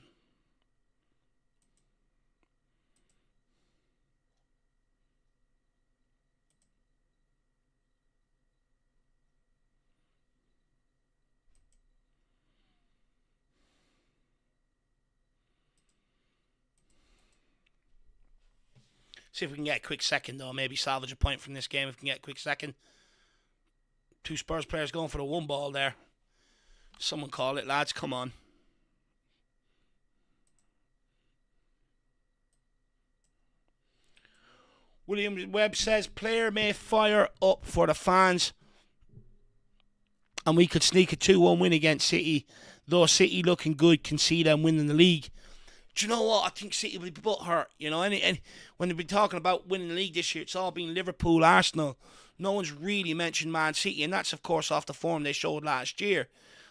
Speaker 1: See if we can get a quick second, though. Maybe salvage a point from this game if we can get a quick second. Two Spurs players going for the one ball there. Someone call it, lads. Come on. William Webb says, player may fire up for the fans. And we could sneak a 2-1 win against City. Though City looking good, concede and winning the league. Do you know what? I think City will be butthurt. And when they've been talking about winning the league this year, it's all been Liverpool, Arsenal. No one's really mentioned Man City. And that's, of course, off the form they showed last year.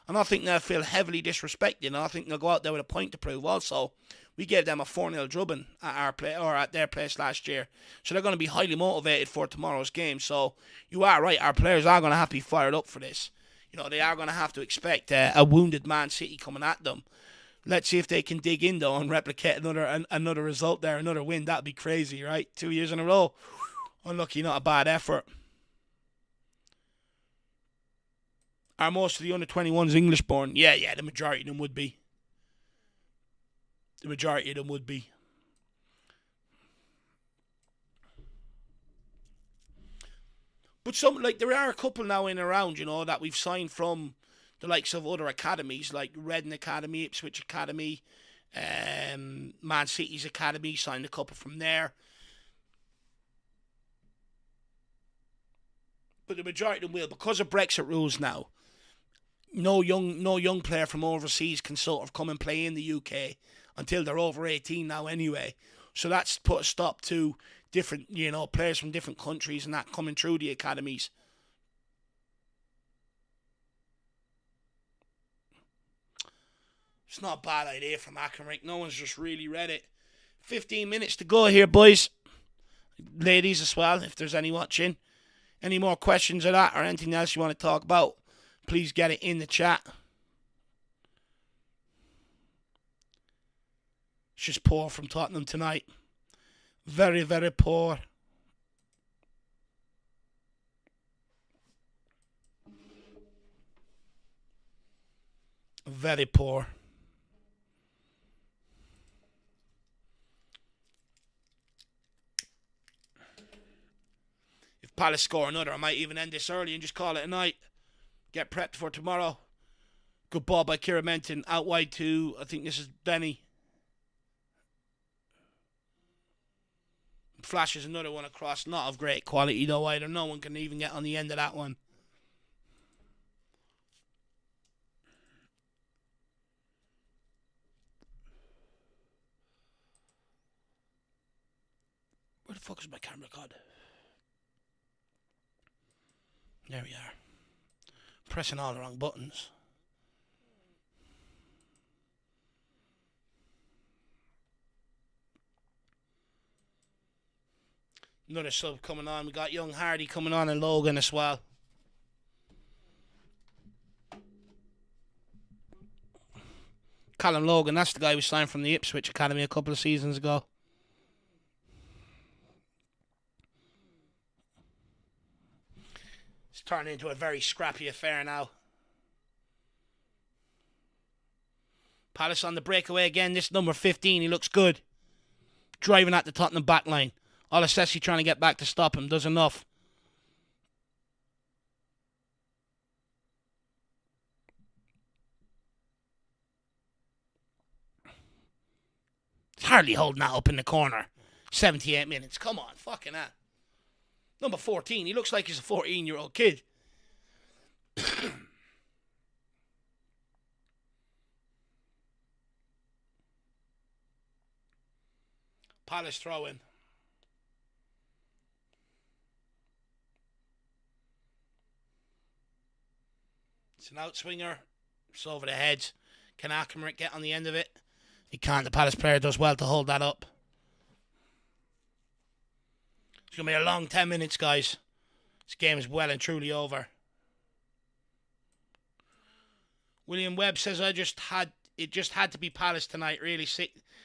Speaker 1: And I think they'll feel heavily disrespected. And I think they'll go out there with a point to prove. Also, we gave them a 4-0 drubbing at their place last year. So they're going to be highly motivated for tomorrow's game. So you are right. Our players are going to have to be fired up for this. They are going to have to expect a wounded Man City coming at them. Let's see if they can dig in, though, and replicate another result there, another win. That'd be crazy, right? 2 years in a row. Unlucky, not a bad effort. Are most of the under-21s English-born? Yeah, the majority of them would be. The majority of them would be. But there are a couple now in and around, that we've signed from the likes of other academies, like Reading Academy, Ipswich Academy, Man City's Academy, signed a couple from there. But the majority of them will, because of Brexit rules now. No young player from overseas can sort of come and play in the UK until they're over 18 now anyway. So that's put a stop to different, players from different countries and that coming through the academies. It's not a bad idea from Akamrik. No one's just really read it. 15 minutes to go here, boys. Ladies as well, if there's any watching. Any more questions of that or anything else you want to talk about, please get it in the chat. It's just poor from Tottenham tonight. Very, very poor. Very poor. If Palace score another, I might even end this early and just call it a night. Get prepped for tomorrow. Good ball by Kieran Menton. Out wide to, I think this is Benny. Flashes another one across. Not of great quality though either. No one can even get on the end of that one. Where the fuck is my camera card? There we are. Pressing all the wrong buttons. Another sub coming on. We got young Hardy coming on and Logan as well. Callum Logan, that's the guy we signed from the Ipswich Academy a couple of seasons ago. It's turning into a very scrappy affair now. Palace on the breakaway again. This number 15, he looks good. Driving at the Tottenham back line. Olasesi trying to get back to stop him. Does enough. He's hardly holding that up in the corner. 78 minutes. Come on. Fucking hell. Number 14. He looks like he's a 14-year-old kid. Palace throw-in. It's an outswinger. It's over the heads. Can Akerman get on the end of it? He can't. The Palace player does well to hold that up. It's going to be a long 10 minutes, guys. This game is well and truly over. William Webb says, it just had to be Palace tonight, really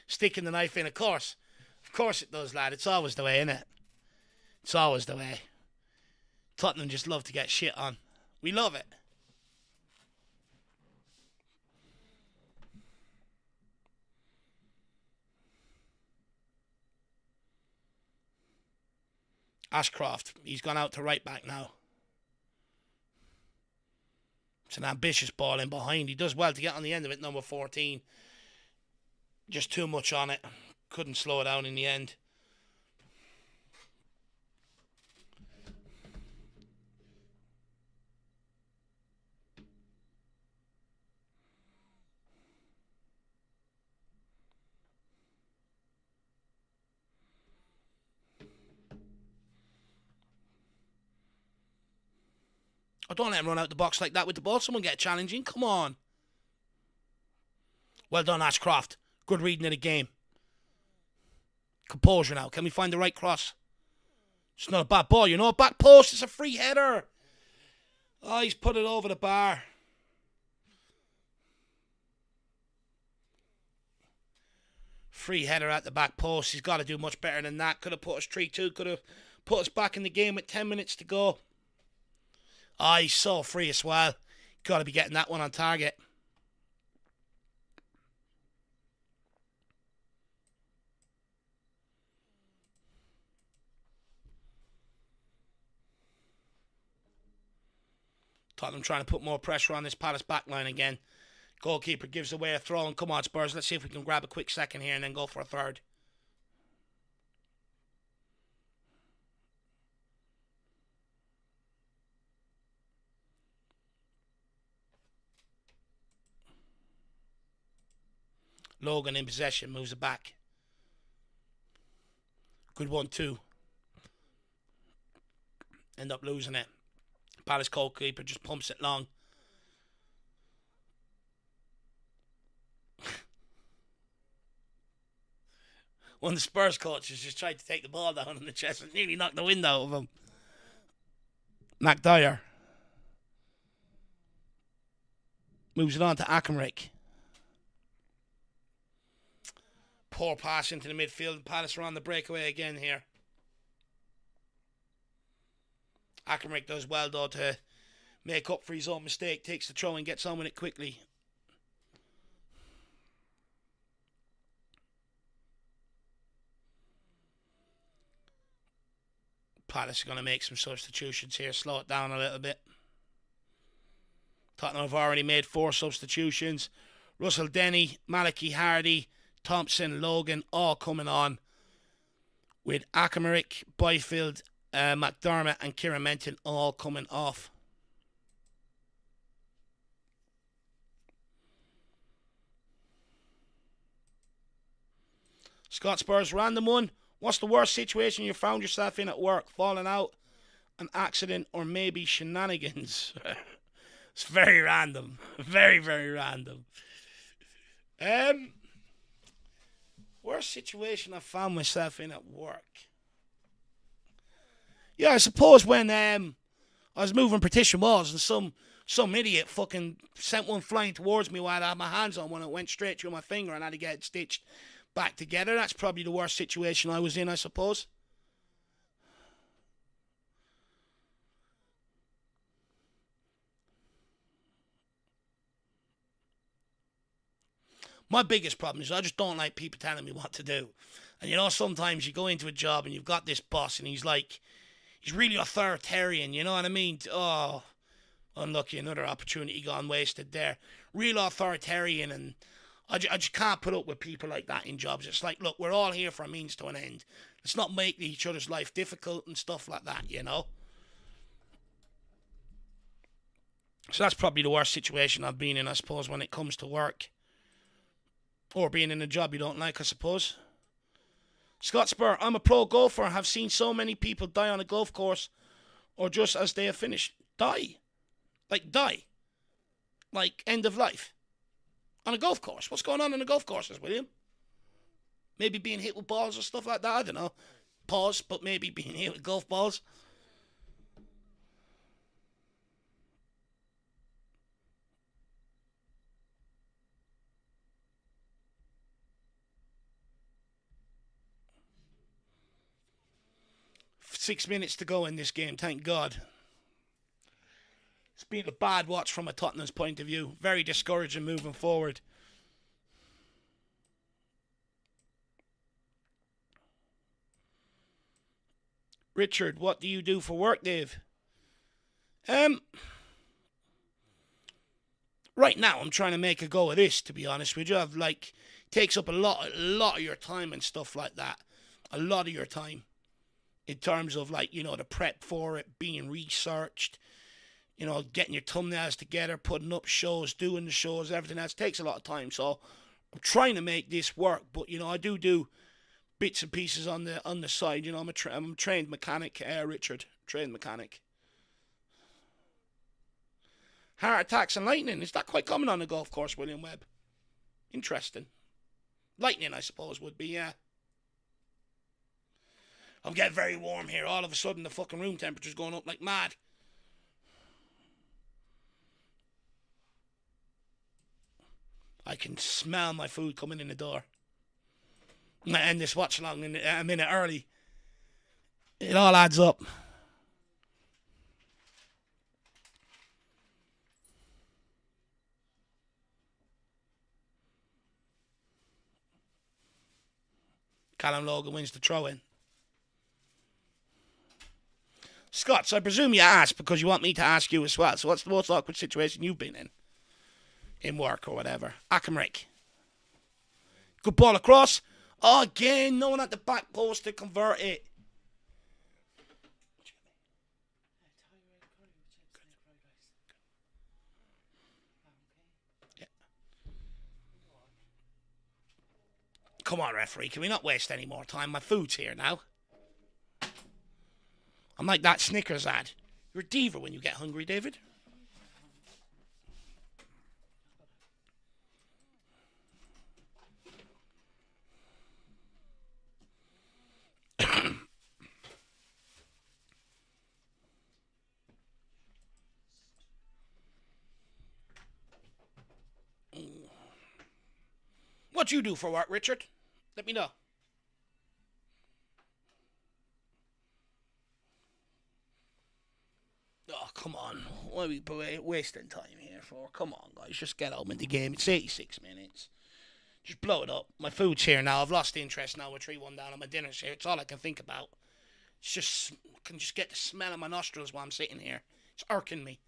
Speaker 1: sticking the knife in. Of course it does, lad. It's always the way, isn't it? It's always the way. Tottenham just love to get shit on. We love it. Ashcroft, he's gone out to right back now. It's an ambitious ball in behind. He does well to get on the end of it, number 14. Just too much on it. Couldn't slow it down in the end. Oh, don't let him run out the box like that with the ball. Someone get challenging. Come on. Well done, Ashcroft. Good reading of the game. Composure now. Can we find the right cross? It's not a bad ball, you know. Back post. It's a free header. Oh, he's put it over the bar. Free header at the back post. He's got to do much better than that. Could have put us 3-2. Could have put us back in the game with 10 minutes to go. Oh, he's so free as well. Got to be getting that one on target. Tottenham trying to put more pressure on this Palace backline again. Goalkeeper gives away a throw. And come on, Spurs. Let's see if we can grab a quick second here and then go for a third. Logan in possession, moves it back. Good 1-2. End up losing it. Palace goalkeeper just pumps it long. One of the Spurs coaches just tried to take the ball down on the chest and nearly knocked the wind out of him. McDyer moves it on to Akenrick. Poor pass into the midfield. Palace are on the breakaway again here. Akenrick does well though to make up for his own mistake. Takes the throw and gets on with it quickly. Palace are going to make some substitutions here, slow it down a little bit. Tottenham have already made 4 substitutions. Russell Denny, Malachi Hardy, Thompson, Logan, all coming on. With Akamaric, Byfield, McDermott and Kieran Menton all coming off. Scott Spurs, random one. What's the worst situation you found yourself in at work? Falling out, an accident, or maybe shenanigans? It's very random. Very, very random. Worst situation I found myself in at work? Yeah, I suppose when I was moving partition walls and some idiot fucking sent one flying towards me while I had my hands on one. It went straight through my finger and I had to get it stitched back together. That's probably the worst situation I was in, I suppose. My biggest problem is I just don't like people telling me what to do. And you know, sometimes you go into a job and you've got this boss and he's really authoritarian, you know what I mean? Oh, unlucky, another opportunity gone wasted there. Real authoritarian, and I just can't put up with people like that in jobs. It's like, look, we're all here for a means to an end. Let's not make each other's life difficult and stuff like that, you know? So that's probably the worst situation I've been in, I suppose, when it comes to work. Or being in a job you don't like, I suppose. Scott Spur, I'm a pro golfer and have seen so many people die on a golf course or just as they have finished. Die? Like end of life. On a golf course. What's going on the golf courses, William? Maybe being hit with balls or stuff like that, I don't know. Pause, but maybe being hit with golf balls. Six minutes to go in this game, thank God. It's been a bad watch from a Tottenham's point of view. Very discouraging moving forward. Richard, what do you do for work, Dave? Right now I'm trying to make a go of this, to be honest with you. I've takes up a lot of your time and stuff like that. A lot of your time. In terms of the prep for it, being researched, getting your thumbnails together, putting up shows, doing the shows, everything else takes a lot of time. So I'm trying to make this work, but I do bits and pieces on the side. I'm a trained mechanic, Richard, trained mechanic. Heart attacks and lightning, is that quite common on a golf course, William Webb? Interesting. Lightning, I suppose, would be, yeah. I'm getting very warm here. All of a sudden, the fucking room temperature's going up like mad. I can smell my food coming in the door. I'm going to end this watch along in a minute early. It all adds up. Callum Logan wins the throw-in. Scott, so I presume you asked because you want me to ask you as well. So what's the most awkward situation you've been in? In work or whatever. Akamaric. Good ball across. Oh, again, no one at the back post to convert it. Yeah. Come on, referee. Can we not waste any more time? My food's here now. I'm like that Snickers ad. You're a diva when you get hungry, David. What do you do for work, Richard? Let me know. Oh, come on. What are we wasting time here for? Come on, guys. Just get home in the game. It's 86 minutes. Just blow it up. My food's here now. I've lost interest now. We're 3-1 down on my dinner's here. It's all I can think about. It's just, I can just get the smell in my nostrils while I'm sitting here. It's irking me.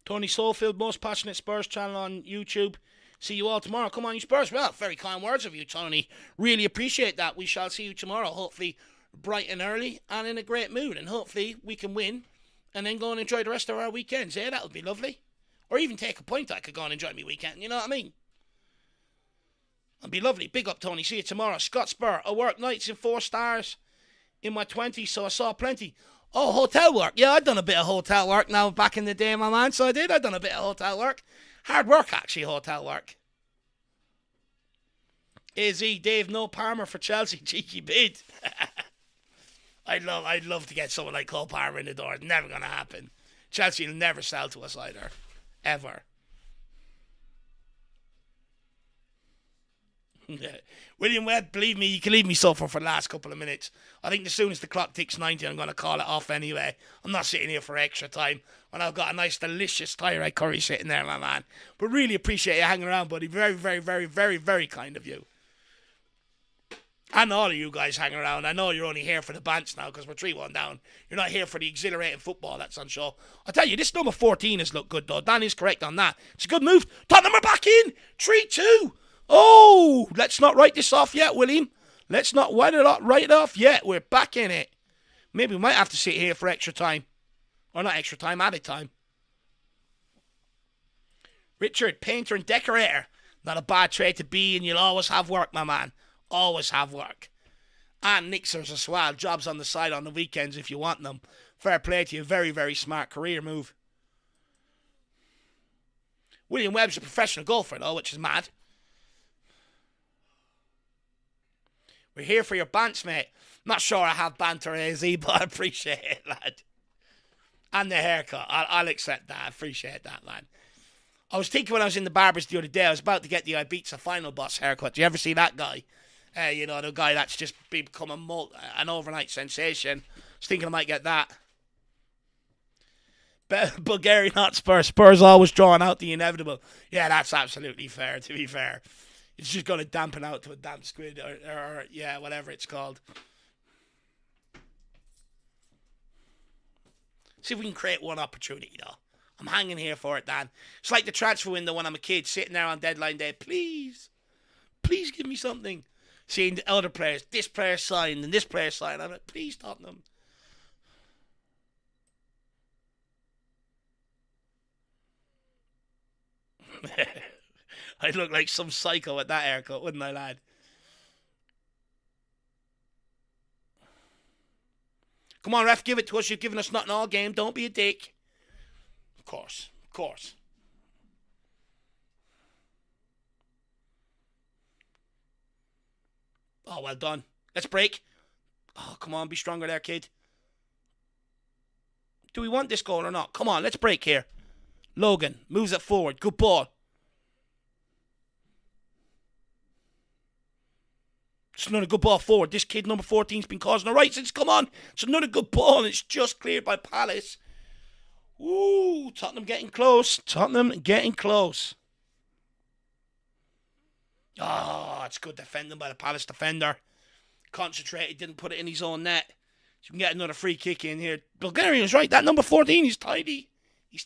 Speaker 1: Tony Soulfield, most passionate Spurs channel on YouTube. See you all tomorrow. Come on, you Spurs. Well, very kind words of you, Tony. Really appreciate that. We shall see you tomorrow. Hopefully bright and early and in a great mood. And hopefully we can win and then go and enjoy the rest of our weekends. Yeah, that would be lovely. Or even take a point. I could go and enjoy my weekend. You know what I mean? It'd be lovely. Big up, Tony. See you tomorrow. Scott Spur. I work nights in 4 stars in my 20s, so I saw plenty. Oh, hotel work. Yeah, I've done a bit of hotel work now back in the day, my man. So I did. I've done a bit of hotel work. Hard work, actually, hotel work. AZ, Dave, no Palmer for Chelsea. Cheeky bid. I'd love to get someone like Cole Palmer in the door. It's never going to happen. Chelsea will never sell to us either. Ever. William Webb, believe me, you can leave me suffer for the last couple of minutes. I think as soon as the clock ticks 90, I'm going to call it off anyway. I'm not sitting here for extra time when I've got a nice, delicious Thai curry sitting there, my man. But really appreciate you hanging around, buddy. Very, very, very, very, very kind of you. And all of you guys hanging around. I know you're only here for the bants now because we're 3-1 down. You're not here for the exhilarating football that's on show. I'll tell you, this number 14 has looked good, though. Dan is correct on that. It's a good move. Tottenham are back in. 3-2. Oh, let's not write this off yet, William. Let's not write it off yet. We're back in it. Maybe we might have to sit here for extra time. Or not extra time, added time. Richard, painter and decorator. Not a bad trade to be, and you'll always have work, my man. Always have work. And Nixers as well. Jobs on the side on the weekends if you want them. Fair play to you. Very, very smart career move. William Webb's a professional golfer, though, which is mad. We're here for your bants, mate. Not sure I have banter, AZ, but I appreciate it, lad. And the haircut. I'll accept that. I appreciate that, lad. I was thinking when I was in the barber's the other day, I was about to get the Ibiza Final Boss haircut. Do you ever see that guy? You know, the guy that's just become an overnight sensation. I was thinking I might get that. Bulgarian Hotspur. Spurs always drawing out the inevitable. Yeah, that's absolutely fair, to be fair. It's just going to dampen out to a damp squid or yeah, whatever it's called. See if we can create one opportunity, though. I'm hanging here for it, Dan. It's like the transfer window when I'm a kid, sitting there on deadline day. Please give me something. Seeing the other players, this player signed and this player signed. I'm like, please, Tottenham. I'd look like some psycho with that haircut, wouldn't I, lad? Come on, ref, give it to us. You've given us nothing all game. Don't be a dick. Of course. Oh, well done. Let's break. Oh, come on, be stronger there, kid. Do we want this goal or not? Come on, let's break here. Logan moves it forward. Good ball. It's another good ball forward. This kid, number 14's been causing a right since. Come on. It's another good ball, and it's just cleared by Palace. Ooh, Tottenham getting close. Oh, it's good defending by the Palace defender. Concentrated, didn't put it in his own net. So we can get another free kick in here. Bulgarian's right. That number 14, he's tidy. It's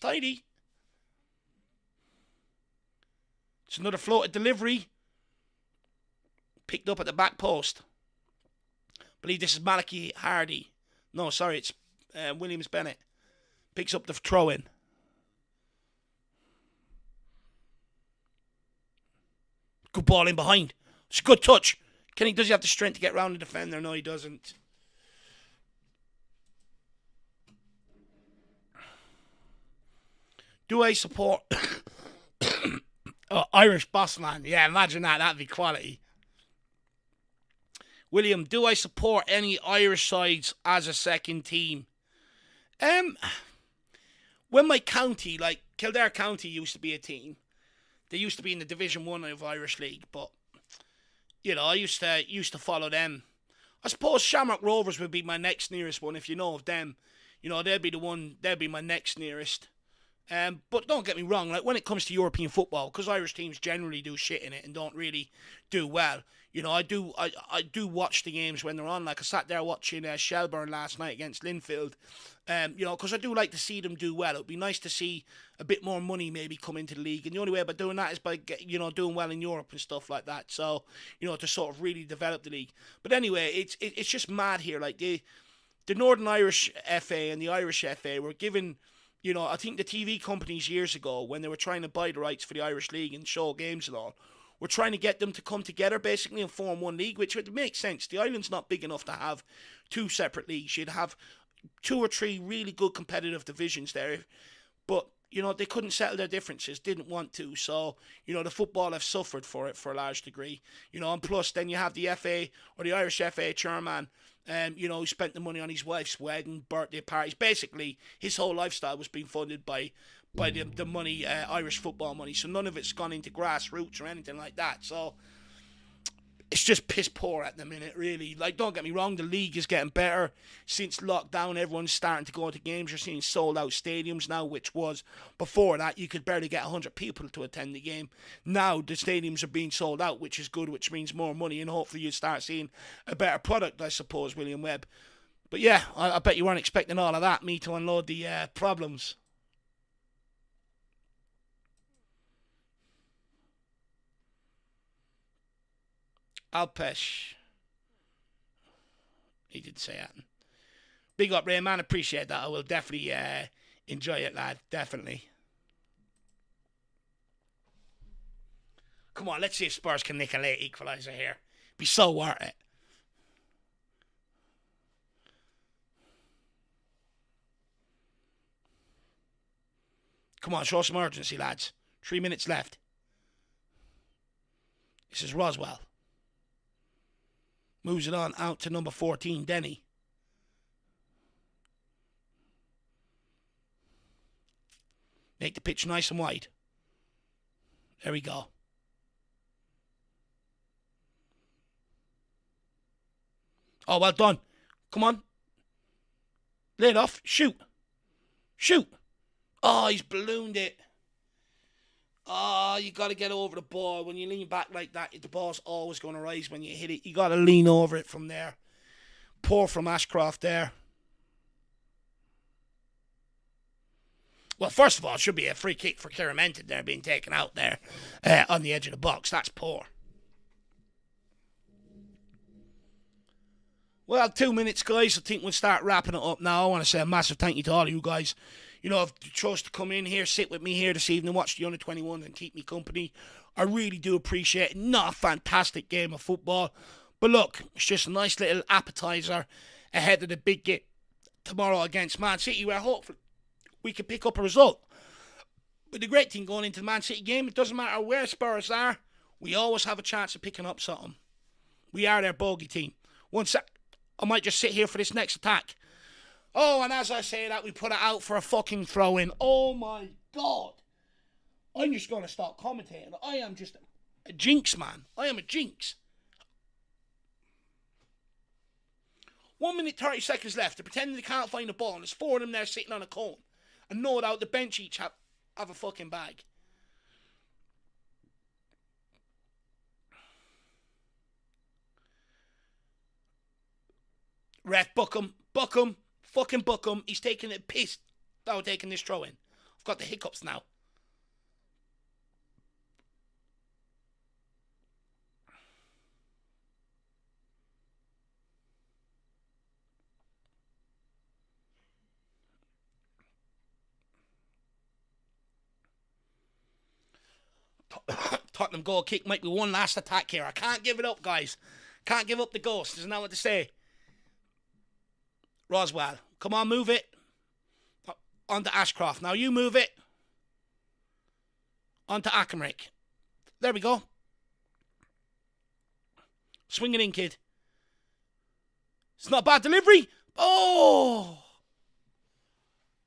Speaker 1: another floated delivery. Picked up at the back post. I believe this is Malachi Hardy. No, sorry, it's Williams Bennett. Picks up the throw in. Good ball in behind. It's a good touch. Does he have the strength to get round the defender? No, he doesn't. Do I support Irish boss man? Yeah, imagine that. That'd be quality. William, do I support any Irish sides as a second team? When my county, like Kildare County, used to be a team. They used to be in the Division 1 of Irish League, but you know, I used to follow them. I suppose Shamrock Rovers would be my next nearest one if you know of them. They'll be the one. They'll be my next nearest. But don't get me wrong, like when it comes to European football, because Irish teams generally do shit in it and don't really do well. I do watch the games when they're on. Like I sat there watching Shelbourne last night against Linfield. Because I do like to see them do well. It would be nice to see a bit more money maybe come into the league, and the only way about doing that is by doing well in Europe and stuff like that. So to sort of really develop the league. But anyway, it's just mad here. Like the Northern Irish FA and the Irish FA were given. I think the TV companies years ago, when they were trying to buy the rights for the Irish League and show games and all, were trying to get them to come together basically and form one league, which would make sense. The island's not big enough to have two separate leagues. You'd have 2 or 3 really good competitive divisions there. But, they couldn't settle their differences, didn't want to. So, the football have suffered for it for a large degree. And plus then you have the FA or the Irish FA chairman, who spent the money on his wife's wedding, birthday parties. Basically, his whole lifestyle was being funded by the money, Irish football money. So none of it's gone into grassroots or anything like that. So it's just piss poor at the minute, really. Like, don't get me wrong, the league is getting better. Since lockdown, everyone's starting to go to games. You're seeing sold-out stadiums now, which was, before that, you could barely get 100 people to attend the game. Now, the stadiums are being sold out, which is good, which means more money, and hopefully you start seeing a better product, I suppose, William Webb. But yeah, I bet you weren't expecting all of that, me to unload the problems. Alpesh. He did say that. Big up, Ray, man. Appreciate that. I will definitely enjoy it, lad. Definitely. Come on, let's see if Spurs can nick a late equaliser here. Be so worth it. Come on, show some urgency, lads. 3 minutes left. This is Roswell. Moves it on out to number 14, Denny. Make the pitch nice and wide. There we go. Oh, well done. Come on. Lay it off. Shoot. Shoot. Oh, he's ballooned it. Oh, you got to get over the ball. When you lean back like that, the ball's always going to rise when you hit it. You got to lean over it from there. Poor from Ashcroft there. Well, first of all, it should be a free kick for Kieran Menton there being taken out there on the edge of the box. That's poor. Well, 2 minutes, guys. I think we'll start wrapping it up now. I want to say a massive thank you to all of you guys. If you chose to come in here, sit with me here this evening, watch the U21s and keep me company. I really do appreciate it. Not a fantastic game of football. But look, it's just a nice little appetizer ahead of the big game tomorrow against Man City, where hopefully we can pick up a result. But the great thing going into the Man City game, it doesn't matter where Spurs are, we always have a chance of picking up something. We are their bogey team. One sec, I might just sit here for this next attack. Oh, and as I say that, we put it out for a fucking throw-in. Oh my God. I'm just going to start commentating. I am just a jinx, man. I am a jinx. 1 minute, 30 seconds left. They're pretending they can't find the ball, and there's 4 of them there sitting on a cone. And no doubt the bench each have a fucking bag. Ref, book him. Book him. Fucking book him. He's taking it pissed about taking this throw in. I've got the hiccups now. Tottenham goal kick might be one last attack here. I can't give it up, guys. Can't give up the ghost. Isn't that what to say? Roswell, come on, move it. On to Ashcroft. Now you move it. On to Akenrick. There we go. Swing it in, kid. It's not a bad delivery. Oh!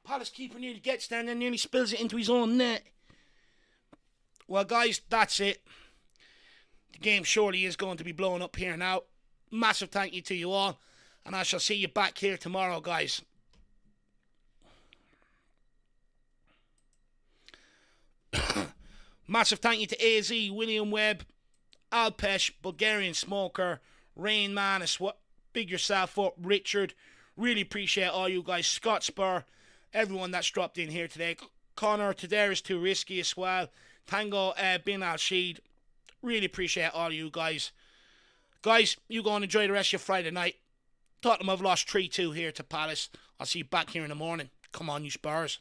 Speaker 1: Palace keeper nearly gets there and then nearly spills it into his own net. Well, guys, that's it. The game surely is going to be blown up here now. Massive thank you to you all. And I shall see you back here tomorrow, guys. Massive thank you to AZ, William Webb, Alpesh, Bulgarian Smoker, Rain Man, Big Yourself Up, Richard. Really appreciate all you guys. Scott Spur, everyone that's dropped in here today. Connor, today is too risky as well. Tango Bin Al Sheed. Really appreciate all you guys. Guys, you go and enjoy the rest of your Friday night. Tottenham have lost 3-2 here to Palace. I'll see you back here in the morning. Come on, you Spurs.